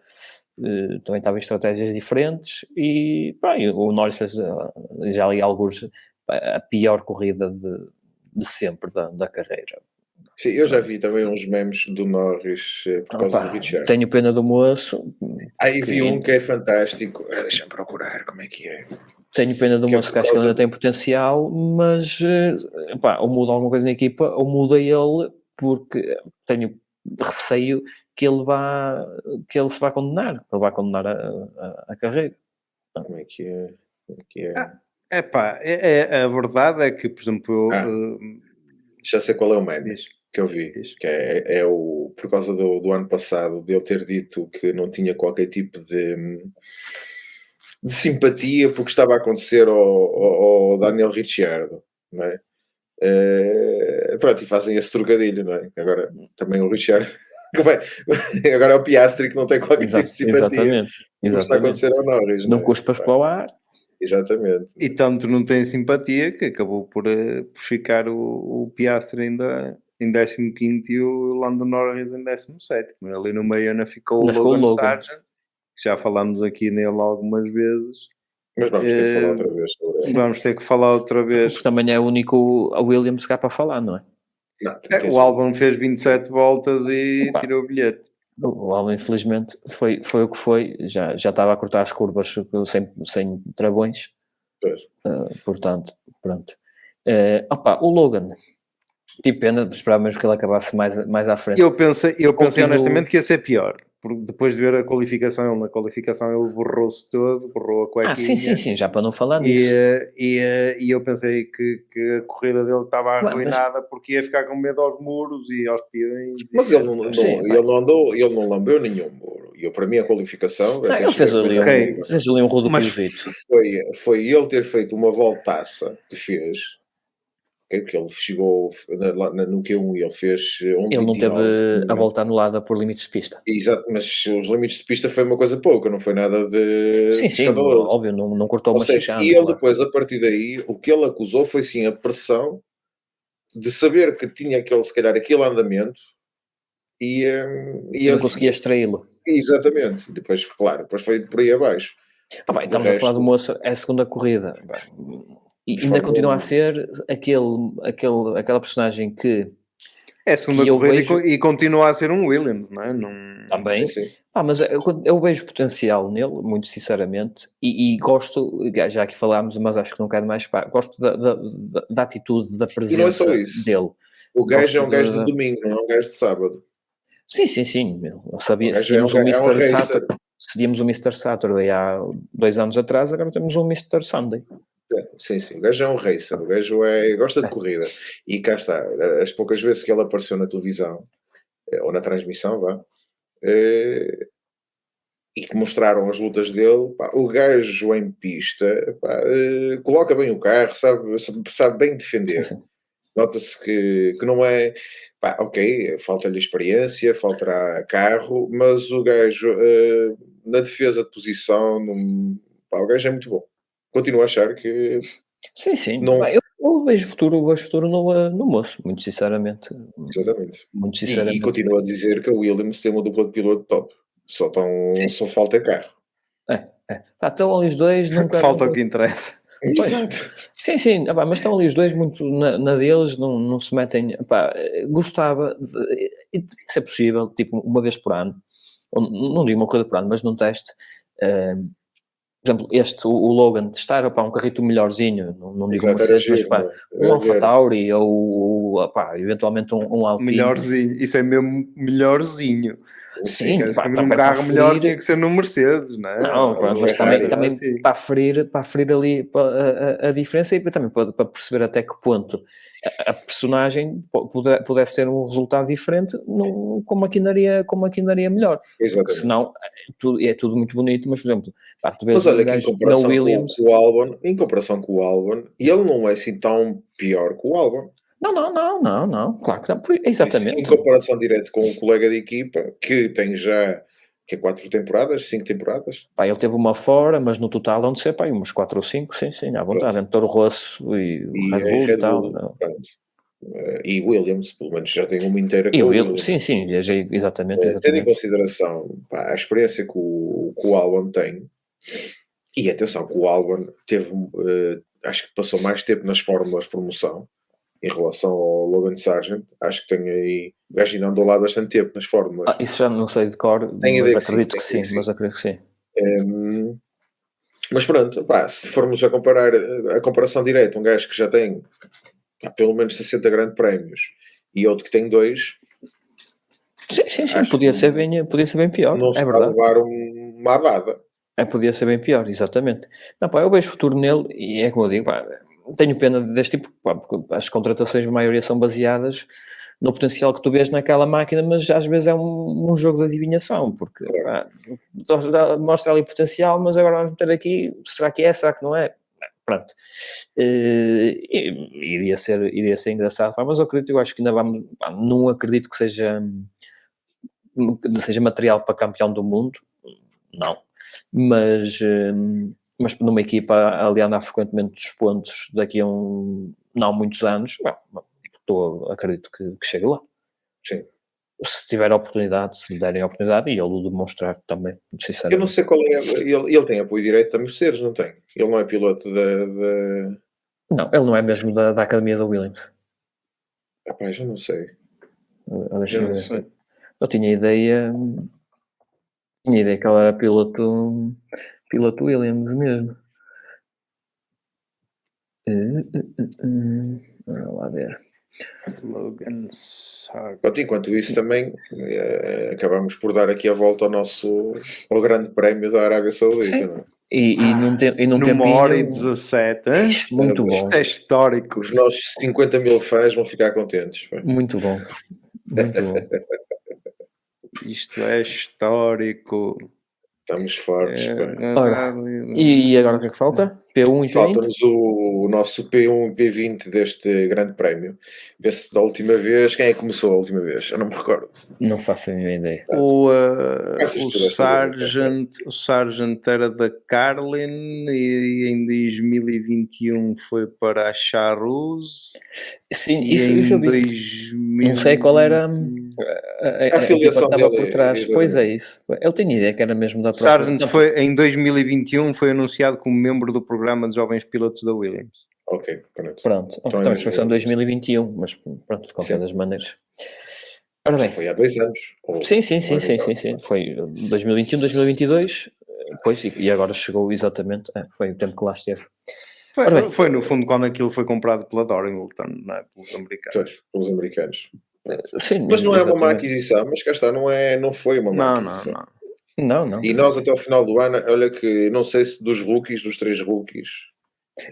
também estava em estratégias diferentes e o Norris fez já ali alguns a pior corrida de sempre da carreira. Sim, eu já vi também uns memes do Norris por causa do Richard. Tenho pena do moço. Aí vi um que é fantástico. Deixa-me procurar como é que é. Tenho pena do moço, que acho que ele ainda tem potencial, mas ou muda alguma coisa na equipa ou muda ele, porque tenho receio que ele se vá condenar. Ele vai condenar a carreira. Como é que é? A verdade é que, por exemplo, já sei qual é o meme que eu vi, que é por causa do ano passado, de eu ter dito que não tinha qualquer tipo de simpatia porque estava a acontecer ao Daniel Ricciardo, não é? Pronto, e fazem esse trocadilho, não é? Agora também o Ricciardo agora é o Piastri que não tem qualquer tipo de simpatia. Exatamente. Está a acontecer ao Norris, não cuspas para o ar. Exatamente. E tanto não tem simpatia que acabou por ficar o Piastri ainda em 15º e o Lando Norris em 17º. Ali no meio ainda ficou o Logan Sargent, que já falámos aqui nele algumas vezes. Mas vamos ter que falar outra vez sobre isso. Vamos ter que falar outra vez. Porque também é o único a Williams cá para falar, não é? Não, o Albon fez 27 voltas e tirou o bilhete. O Albon, infelizmente, foi o que foi. Já estava a cortar as curvas sem travões. Portanto, pronto. O Logan, tive pena, esperava mesmo que ele acabasse mais à frente. Eu pensei honestamente que ia ser pior. Porque depois de ver a qualificação, na qualificação ele borrou-se todo, borrou a cuequinha. Sim, já para não falar nisso. E eu pensei que a corrida dele estava arruinada porque ia ficar com medo aos muros e aos peões. Mas ele não lambeu nenhum muro. E para mim a qualificação... ele fez ali um rodopiozito. Foi ele ter feito uma voltaça que fez... Porque ele chegou no Q1 e ele fez 1,29. Ele não teve a volta anulada por limites de pista. Exato, mas os limites de pista foi uma coisa pouca, não foi nada de escandaloso. Óbvio, não cortou uma chicane. E ele depois, a partir daí, o que ele acusou foi sim a pressão de saber que tinha se calhar aquele andamento e não conseguia extraí-lo. Exatamente, depois foi por aí abaixo. Estamos a falar do moço, é a segunda corrida. E ainda continua a ser aquela personagem que... É a segunda corrida e continua a ser um Williams, não é? Também. Sim. Mas eu vejo potencial nele, muito sinceramente, e gosto, já aqui falámos, mas acho que não quero mais, gosto da atitude, da presença e não é só isso. dele. O gajo é um gajo de domingo, não é um gajo de sábado. Sim. Eu sabia, seríamos um Mr. Saturday. Seríamos um Mr. Saturday há 2 anos atrás, agora temos um Mr. Sunday. Sim, o gajo é um racer, o gajo gosta de corrida. E cá está, as poucas vezes que ele apareceu na televisão, ou na transmissão, e que mostraram as lutas dele, o gajo em pista coloca bem o carro, sabe bem defender. Sim. Nota-se que não é... ok, falta-lhe experiência, faltará carro, mas o gajo na defesa de posição, o gajo é muito bom. Continuo a achar que... Sim. Não... Eu vejo futuro no moço, muito sinceramente. Exatamente. Muito sinceramente. E continuo a dizer que a Williams tem uma dupla de piloto top. Só falta carro. Estão ali os dois... Falta o que interessa. Exato. Sim, mas estão ali os dois muito na deles, não se metem... gostava, se é possível, tipo uma vez por ano, não digo uma corrida por ano, mas num teste... por exemplo, o Logan, testar um carrito melhorzinho, não digo Mercedes, mas um AlphaTauri ou eventualmente um Alpine. Melhorzinho, isso é mesmo melhorzinho. Sim, um carro melhor tinha que ser no Mercedes, não é? Não, mas também assim. para aferir ali a diferença e também para perceber até que ponto a personagem pudesse ter um resultado diferente com maquinaria melhor. Porque senão é tudo muito bonito, mas por exemplo, tu vês mas olha que em comparação com o Albon, ele não é assim tão pior que o Albon. Não, claro que não. Exatamente. Em comparação direta com um colega de equipa que tem já 4 temporadas, 5 temporadas. Ele teve uma fora, mas no total onde ser, umas 4 ou 5, sim, à vontade, entre Toro Rosso e Red Bull e tal. E Williams, pelo menos já tem uma inteira. E Williams, sim, exatamente. Tendo em consideração a experiência que o o Albon tem. E atenção, que o Albon teve, acho que passou mais tempo nas fórmulas de promoção em relação ao Logan Sargent. Acho que tem aí, o gajo ainda andou lá bastante tempo nas fórmulas. Isso já não sei de cor, mas acredito que sim. Mas acredito que sim. Mas pronto, pá, se formos a comparar a comparação direta, um gajo que já tem pelo menos 60 grandes prémios e outro que tem 2, sim, podia ser bem pior. Não é verdade. A levar uma abada. Podia ser bem pior, exatamente. Não, pá, eu vejo futuro nele e é como eu digo, pá, tenho pena deste tipo, pá, porque as contratações, a maioria, são baseadas no potencial que tu vês naquela máquina, mas às vezes é um jogo de adivinhação, porque pá, mostra ali potencial, mas agora vamos meter aqui, será que é, será que não é? Pronto. Iria ser engraçado, pá, mas eu acho que ainda vamos, pá, não acredito que seja material para campeão do mundo, não. Mas numa equipa ali andar frequentemente dos pontos daqui a não muitos anos, acredito que chegue lá. Sim. Se tiver a oportunidade, se lhe derem a oportunidade, e ele o demonstrar também, sinceramente. Eu não sei qual é, ele tem apoio direito da Mercedes, não tem? Ele não é piloto Não, ele não é mesmo da Academia da Williams. Rapaz, eu não sei. Eu tinha ideia que ele era piloto Williams mesmo. Vamos lá ver. Logan Sargent. Enquanto isso também acabamos por dar aqui a volta ao grande prémio da Arábia Saudita, não é? E num Numa hora e 17, hein? Muito bom. Isto é histórico. Os nossos 50 mil fãs vão ficar contentes. Muito bom. Muito bom. Isto é histórico. Estamos fortes. Ora, e agora o que é que falta? P1 e P20? Falta-nos o nosso P1 e P20 deste grande prémio. Vê-se da última vez. Quem é que começou a última vez? Eu não me recordo. Não faço a mínima ideia. O Sargent era da Carlin e em 2021 foi para a Charus. Sim, e em 2000... Não sei qual era a filiação dele por trás. Pois é isso. Eu tenho ideia que era mesmo da própria. Sargent foi, em 2021 foi anunciado como membro do programa de jovens pilotos da Williams. Ok, pronto. Então isso foi só em 2021, mas pronto, de qualquer das maneiras. Ora bem. Foi há 2 anos. Sim. Foi 2021, 2022, pois, e agora chegou exatamente, foi o tempo que lá esteve. Foi no fundo quando aquilo foi comprado pela Dorrington, não é? Pelos americanos. Pelos americanos. Sim, mas não é uma má aquisição, mas cá está, não foi uma má aquisição. Não. E nós até ao final do ano, olha que não sei se dos 3 rookies,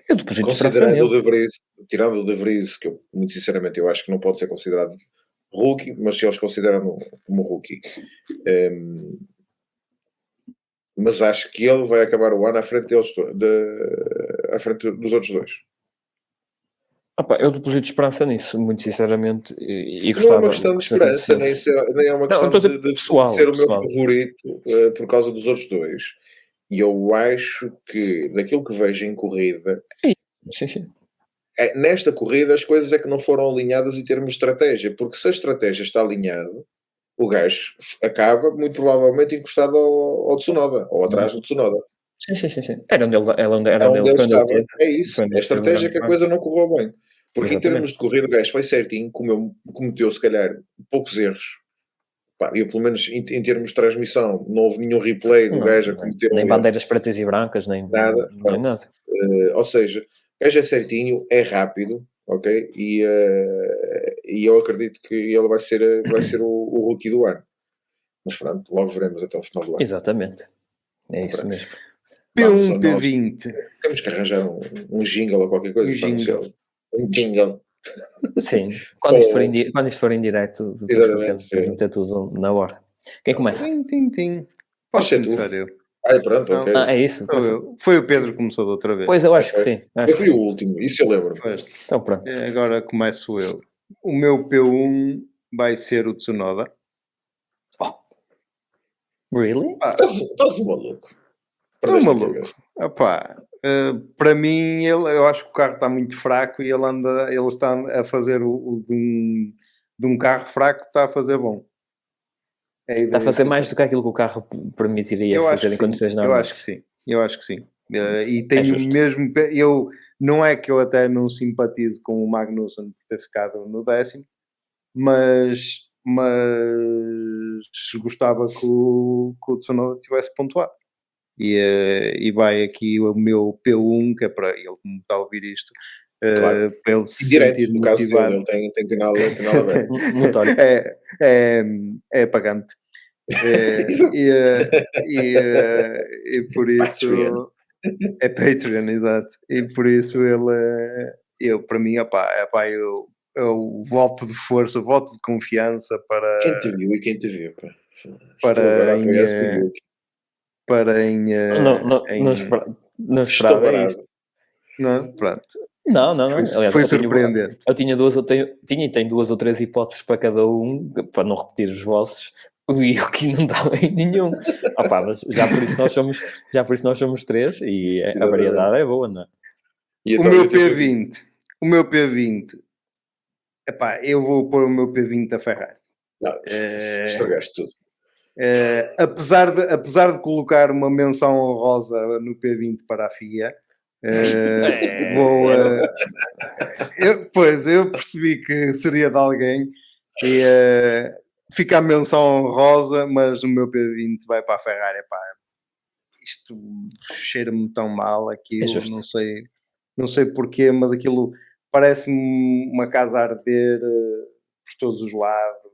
eu deposito considerando o De Vries, tirando o De Vries, que eu, muito sinceramente, eu acho que não pode ser considerado rookie, mas se eles consideram como rookie, mas acho que ele vai acabar o ano à frente à frente dos outros 2. Eu deposito esperança nisso, muito sinceramente, e gostava. Não é uma questão de esperança, nem é uma questão de ser o meu favorito por causa dos outros 2. E eu acho que, daquilo que vejo em corrida, sim. Nesta corrida as coisas é que não foram alinhadas em termos de estratégia, porque se a estratégia está alinhada, o gajo acaba muito provavelmente encostado ao Tsunoda, ou atrás do Tsunoda. Sim. Era onde ele estava. É isso. A estratégia que a coisa não correu bem. Porque exatamente. Em termos de corrida o gajo foi certinho, cometeu se calhar poucos erros. Eu pelo menos em termos de transmissão não houve nenhum replay do gajo a cometer nem bandeiras pretas e brancas, nem nada. Ou seja, o gajo é certinho, é rápido, ok? E eu acredito que ele vai ser o rookie do ano. Mas pronto, logo veremos até o final do ano. Exatamente. É isso mesmo. P1, P20. Temos que arranjar um jingle ou qualquer coisa. Um jingle. Sim. Quando isto for em direto, temos de meter tudo na hora. Quem começa? Tim. Posso começar eu? Pronto, ok. É isso. Foi o Pedro que começou da outra vez. Pois, eu acho que sim. Eu fui o último, isso eu lembro. Então pronto. Agora começo eu. O meu P1 vai ser o Tsunoda. Really? Estás maluco. Estou maluco. Para mim, eu acho que o carro está muito fraco e ele está a fazer de um carro fraco, está a fazer bom. Está a fazer mais do que aquilo que o carro permitiria fazer em condições normais. Eu acho que sim. E tenho mesmo... não é que eu até não simpatizo com o Magnussen por ter ficado no 10º, mas gostava que o Tsunoda tivesse pontuado. E vai aqui o meu P1, que é para ele, como está a ouvir isto, claro. para ele se direto, sentir no motivado. Caso dele, ele tem canal aberto. É pagante. E por isso é Patreon, exato. E por isso ele, para mim, eu voto de força, voto de confiança para. Quem te viu e quem te viu, pá. Para não esperava isto. Não, pronto. Não. Aliás, foi surpreendente. Eu tinha tenho 2 ou 3 hipóteses para cada um, para não repetir os vossos. E eu que não estava em nenhum. Mas já por isso nós somos 3 e a variedade é boa, não é? O meu P20. Eu vou pôr o meu P20 a Ferrari. Não, estragaste tudo. Apesar de colocar uma menção honrosa no P20 para a FIA, eu percebi que seria de alguém e fica a menção honrosa, mas o meu P20 vai para a Ferrari. Isto cheira-me tão mal aquilo, não sei porquê, mas aquilo parece-me uma casa a arder por todos os lados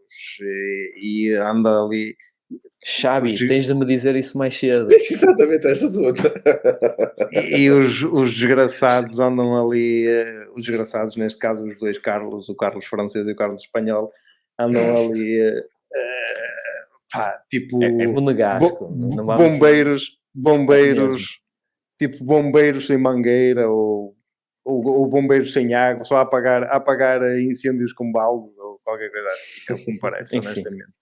e anda ali. Xabi, tens de me dizer isso mais cedo. Exatamente essa dúvida. E os desgraçados andam ali, os desgraçados, neste caso os dois Carlos, o Carlos francês e o Carlos espanhol, andam ali tipo bombeiros, tipo bombeiros sem mangueira ou bombeiros sem água, só a apagar incêndios com baldes ou qualquer coisa assim, é o que me parece, honestamente.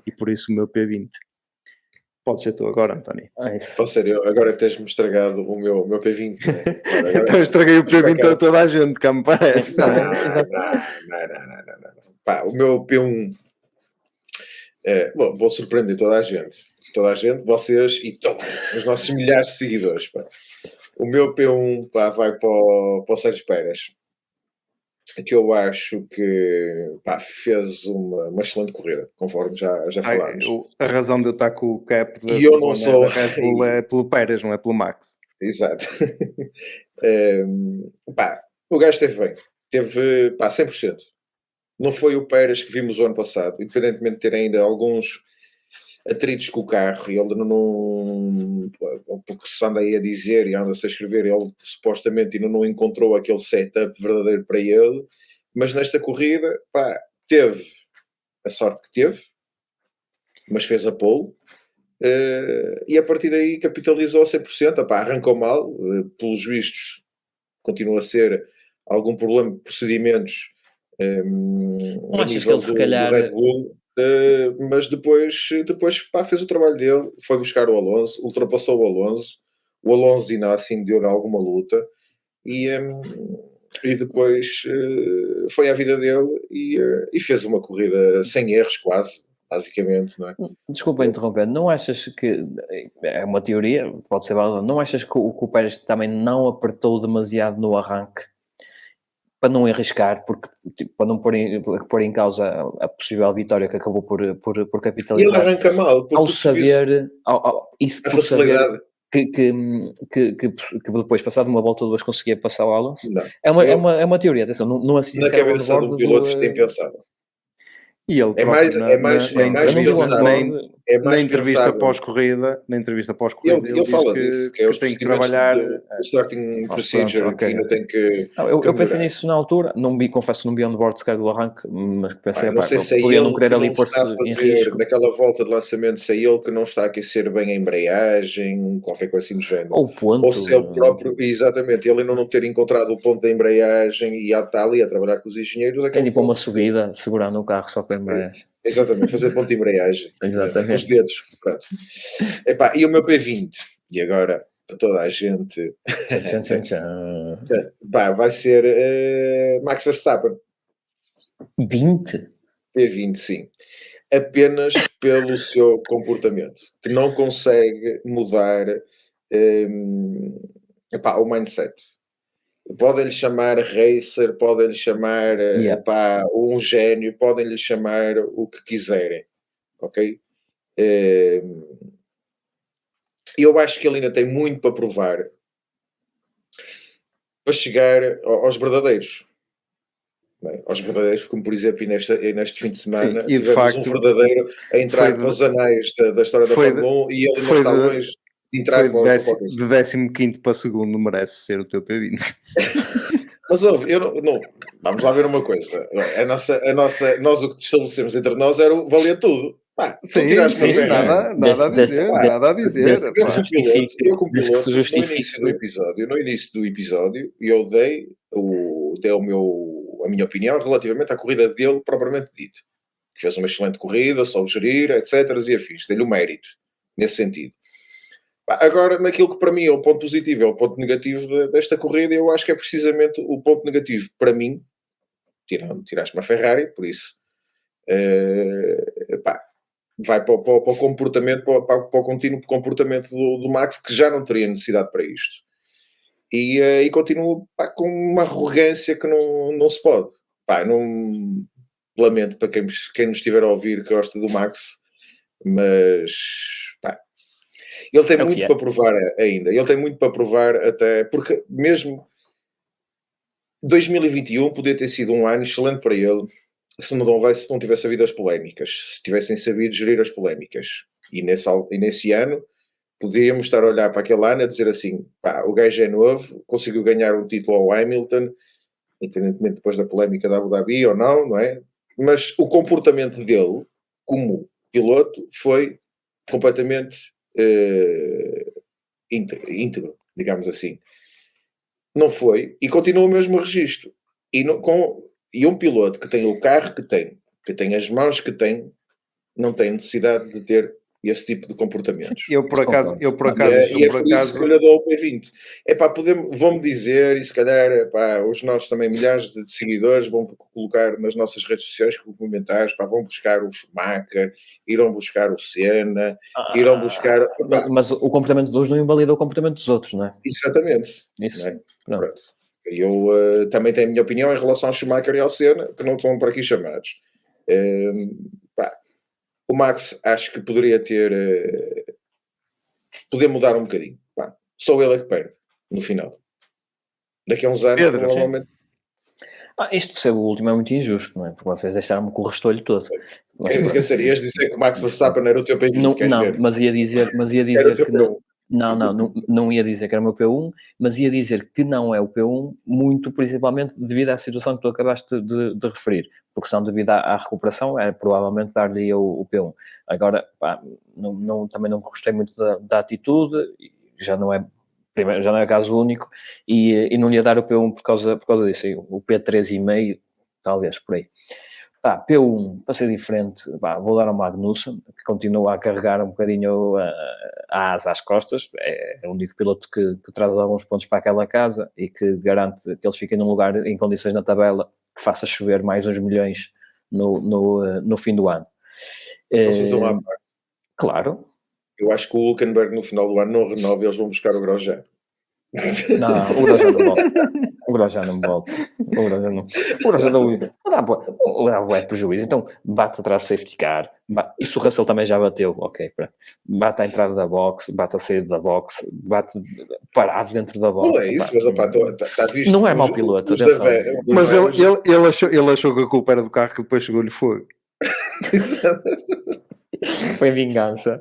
E por isso o meu P20. Pode ser tu agora, António. Pode ser eu. Agora tens-me estragado o meu P20. Né? Eu estraguei o P20 a toda a gente, cá me parece. Não. O meu P1... vou surpreender toda a gente. Vocês e todos os nossos milhares de seguidores. Pá. O meu P1 vai para o Sérgio Pérez. Que eu acho que fez uma excelente corrida, conforme já falámos. A razão de eu estar com o cap e eu não sou da Red Bull é pelo Pérez, não é pelo Max. Exato. O gajo esteve bem. Teve 100%. Não foi o Pérez que vimos o ano passado, independentemente de ter ainda alguns atritos com o carro, e ele não, porque se anda aí a dizer e anda-se a escrever, ele supostamente ainda não encontrou aquele setup verdadeiro para ele, mas nesta corrida, teve a sorte que teve, mas fez a pole, e a partir daí capitalizou a 100%, arrancou mal, pelos vistos continua a ser algum problema de procedimentos. Não achas que ele se calhar... Red Bull, mas depois fez o trabalho dele, foi buscar o Alonso, ultrapassou o Alonso ainda assim deu alguma luta e depois foi a vida dele e fez uma corrida sem erros quase, basicamente, não é? Desculpa interromper, não achas que, é uma teoria, pode ser válida, não achas que o Pérez também não apertou demasiado no arranque? Para não arriscar, porque para não pôr em causa a possível vitória que acabou por capitalizar. E ele arranca mal. Ao saber, a facilidade. Que depois, passado uma volta ou duas, conseguia passar o Alonso. É uma teoria, atenção, não assisti na cabeça do piloto tem pensado. E ele na entrevista pós-corrida, ele fala disso, que tem que trabalhar o starting procedure, que ainda tem que... Eu pensei nisso na altura, confesso que não vi on-board se calhar do arranque, mas pensei, não sei se podia ele não querer ali pôr-se em risco. Daquela volta de lançamento, se é ele que não está a aquecer bem a embreagem, qualquer coisa assim do género. Ou o ponto. Ou se ele próprio, exatamente, ele ainda não ter encontrado o ponto da embreagem e está ali a trabalhar com os engenheiros. Tem para uma subida, segurando o carro só com a embreagem. Exatamente, fazer ponto de embreagem. Exatamente. Com os dedos. Pronto. E o meu P20? E agora, para toda a gente... vai ser Max Verstappen. 20? P20, sim. apenas pelo seu comportamento, que não consegue mudar o mindset. Podem-lhe chamar racer, podem-lhe chamar um gênio, podem-lhe chamar o que quiserem, ok? Eu acho que ele ainda tem muito para provar para chegar aos verdadeiros. Aos verdadeiros, como por exemplo neste fim de semana, sim, e de facto, um verdadeiro a entrar para os anais da história da Fórmula 1 e ele ainda está longe de entrar para o de 15º para segundo merece ser o teu P20. Mas ouve, vamos lá ver uma coisa. Nós o que estabelecemos entre nós valia tudo. Sim, nada a dizer. Eu como piloto, no início do episódio, eu dei a minha opinião relativamente à corrida dele propriamente dito. Que fez uma excelente corrida, soube gerir, etc. e afins. Dei-lhe o mérito nesse sentido. Agora, naquilo que para mim é o ponto positivo e é o ponto negativo desta corrida, eu acho que é precisamente o ponto negativo para mim, tiraste uma Ferrari, por isso vai para o comportamento, para o contínuo comportamento do Max, que já não teria necessidade para isto. E continua com uma arrogância que não se pode. Não lamento para quem nos estiver a ouvir que gosta do Max, mas ele tem muito para provar ainda. Ele tem muito para provar até... Porque mesmo 2021 podia ter sido um ano excelente para ele se não tivesse havido as polémicas. Se tivessem sabido gerir as polémicas. E nesse ano podíamos estar a olhar para aquele ano e dizer assim, o gajo é novo, conseguiu ganhar um título ao Hamilton, independentemente depois da polémica da Abu Dhabi ou não é? Mas o comportamento dele como piloto foi completamente íntegro, digamos assim. Não foi, e continua o mesmo registro. E um piloto que tem o carro que tem as mãos que tem, não tem necessidade de ter esse tipo de comportamentos. Eu por acaso e é por isso que eu lhe dou o P20. Vão-me dizer, e se calhar os nossos também milhares de seguidores vão colocar nas nossas redes sociais comentários, vão buscar o Schumacher, irão buscar o Senna, irão buscar... Mas o comportamento dos não invalida o comportamento dos outros, não é? Exatamente. Isso. Não é? Pronto. Eu também tenho a minha opinião em relação ao Schumacher e ao Senna, que não estão por aqui chamados. O Max acho que poderia mudar um bocadinho. Só ele é que perde no final. Daqui a uns anos, provavelmente. Isto ser o último é muito injusto, não é? Porque vocês deixaram-me com o restolho todo. Ias dizer que o Max Verstappen era o teu P20. Não, mas ia dizer que não ia dizer que era o meu P1, mas ia dizer que não é o P1, muito principalmente devido à situação que tu acabaste de referir, porque senão devido à recuperação era provavelmente dar-lhe o P1. Agora, também não gostei muito da atitude, já não é caso único, e não lhe ia dar o P1 por causa disso, o P3,5 talvez, por aí. P1, para ser diferente, vou dar ao Magnussen, que continua a carregar um bocadinho a asa às costas, é o único piloto que traz alguns pontos para aquela casa e que garante que eles fiquem num lugar em condições na tabela que faça chover mais uns milhões no fim do ano. Claro. Eu acho que o Hülkenberg no final do ano não renova e eles vão buscar o Grosjean. Não, o Grosjean não volta. O Grosjean não volta. O Grosjean não dá prejuízo. Então bate atrás do safety car. Isso o Russell também já bateu. Ok, bate à entrada da box, bate à saída da box, bate parado dentro da box. Não é isso, mas está visto. Não é mau piloto, atenção. Mas ele achou que a culpa era do carro que depois chegou-lhe fogo. Foi vingança.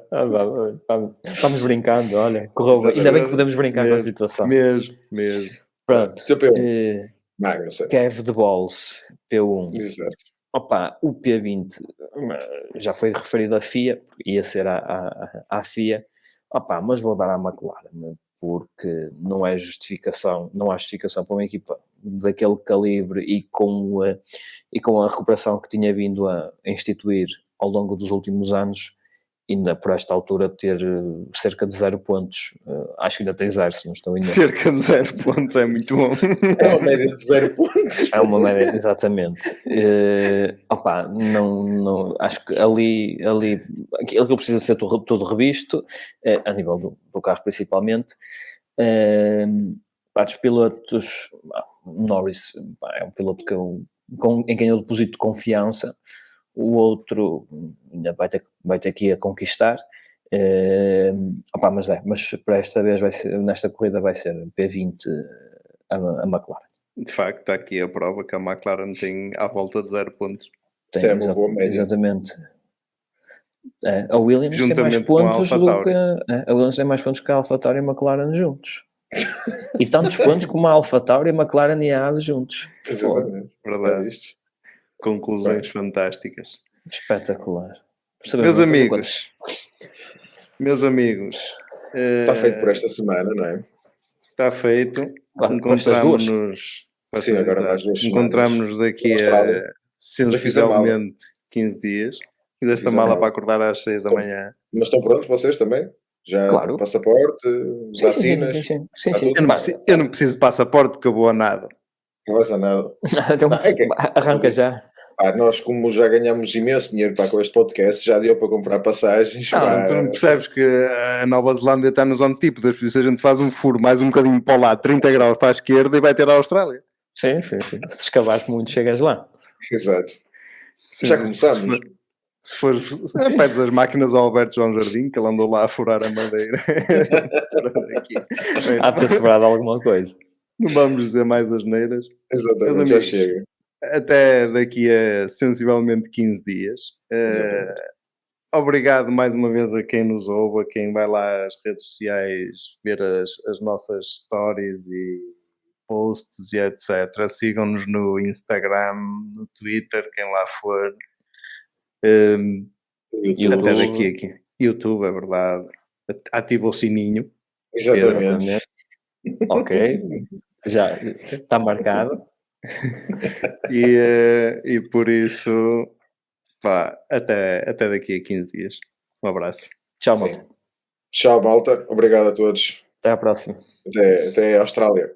Estamos brincando, olha. Correu. Ainda bem que podemos brincar com a situação. Mesmo. Pronto. Kev de Balls, P1. Exato. O P20 já foi referido à FIA, ia ser à FIA. Mas vou dar à McLaren, porque não há justificação para uma equipa daquele calibre e com a recuperação que tinha vindo a instituir ao longo dos últimos anos, ainda por esta altura ter cerca de 0 pontos, acho que ainda tem 0, se não estou em erro. Cerca de 0 pontos é muito bom. É uma média de 0 pontos. É uma média, exatamente. Não, acho que ali aquilo que precisa ser tudo revisto, a nível do carro principalmente. Dos pilotos, Norris é um piloto em quem eu deposito confiança. O outro ainda vai ter que ir a conquistar, mas para esta vez nesta corrida vai ser P20 a McLaren. De facto, está aqui a prova que a McLaren tem à volta de 0 pontos. Tem, uma boa média. Exatamente. A Williams tem mais pontos do que a Williams tem mais pontos que a AlphaTauri e a McLaren juntos. E tantos pontos como a AlphaTauri, a McLaren e a Haas juntos. Exatamente. Verdade. Conclusões fantásticas. Espetacular. Meus amigos, está feito por esta semana, não é? Está feito. Encontramos-nos daqui a sensivelmente 15 dias. Fiz esta mala para acordar às 6 da manhã. Mas estão prontos vocês também? Já claro. Passaporte, vacinas? Sim. Eu não preciso de passaporte porque eu vou a nada. Não vais a nada. Então, arranca já. Nós, como já ganhamos imenso dinheiro com este podcast, já deu para comprar passagens. Tu não percebes que a Nova Zelândia está nos antípodas, por isso a gente faz um furo mais um bocadinho para o lado, 30 graus para a esquerda e vai ter a Austrália. Sim. Se escavares muito, chegas lá. Exato. Sim, já começamos. Se pedes as máquinas ao Alberto João Jardim, que ele andou lá a furar a madeira. Há de ter sobrado alguma coisa. Não vamos dizer mais asneiras. Exatamente, já chega. Até daqui a sensivelmente 15 dias. Obrigado mais uma vez a quem nos ouve, a quem vai lá às redes sociais ver as nossas stories e posts e etc. Sigam-nos no Instagram, no Twitter, quem lá for. Até daqui aqui. YouTube, é verdade. Ativa o sininho. Exatamente. Ok. Já está marcado. E por isso, até daqui a 15 dias. Um abraço. Tchau, malta. Tchau, malta. Obrigado a todos. Até à próxima. Até a Austrália.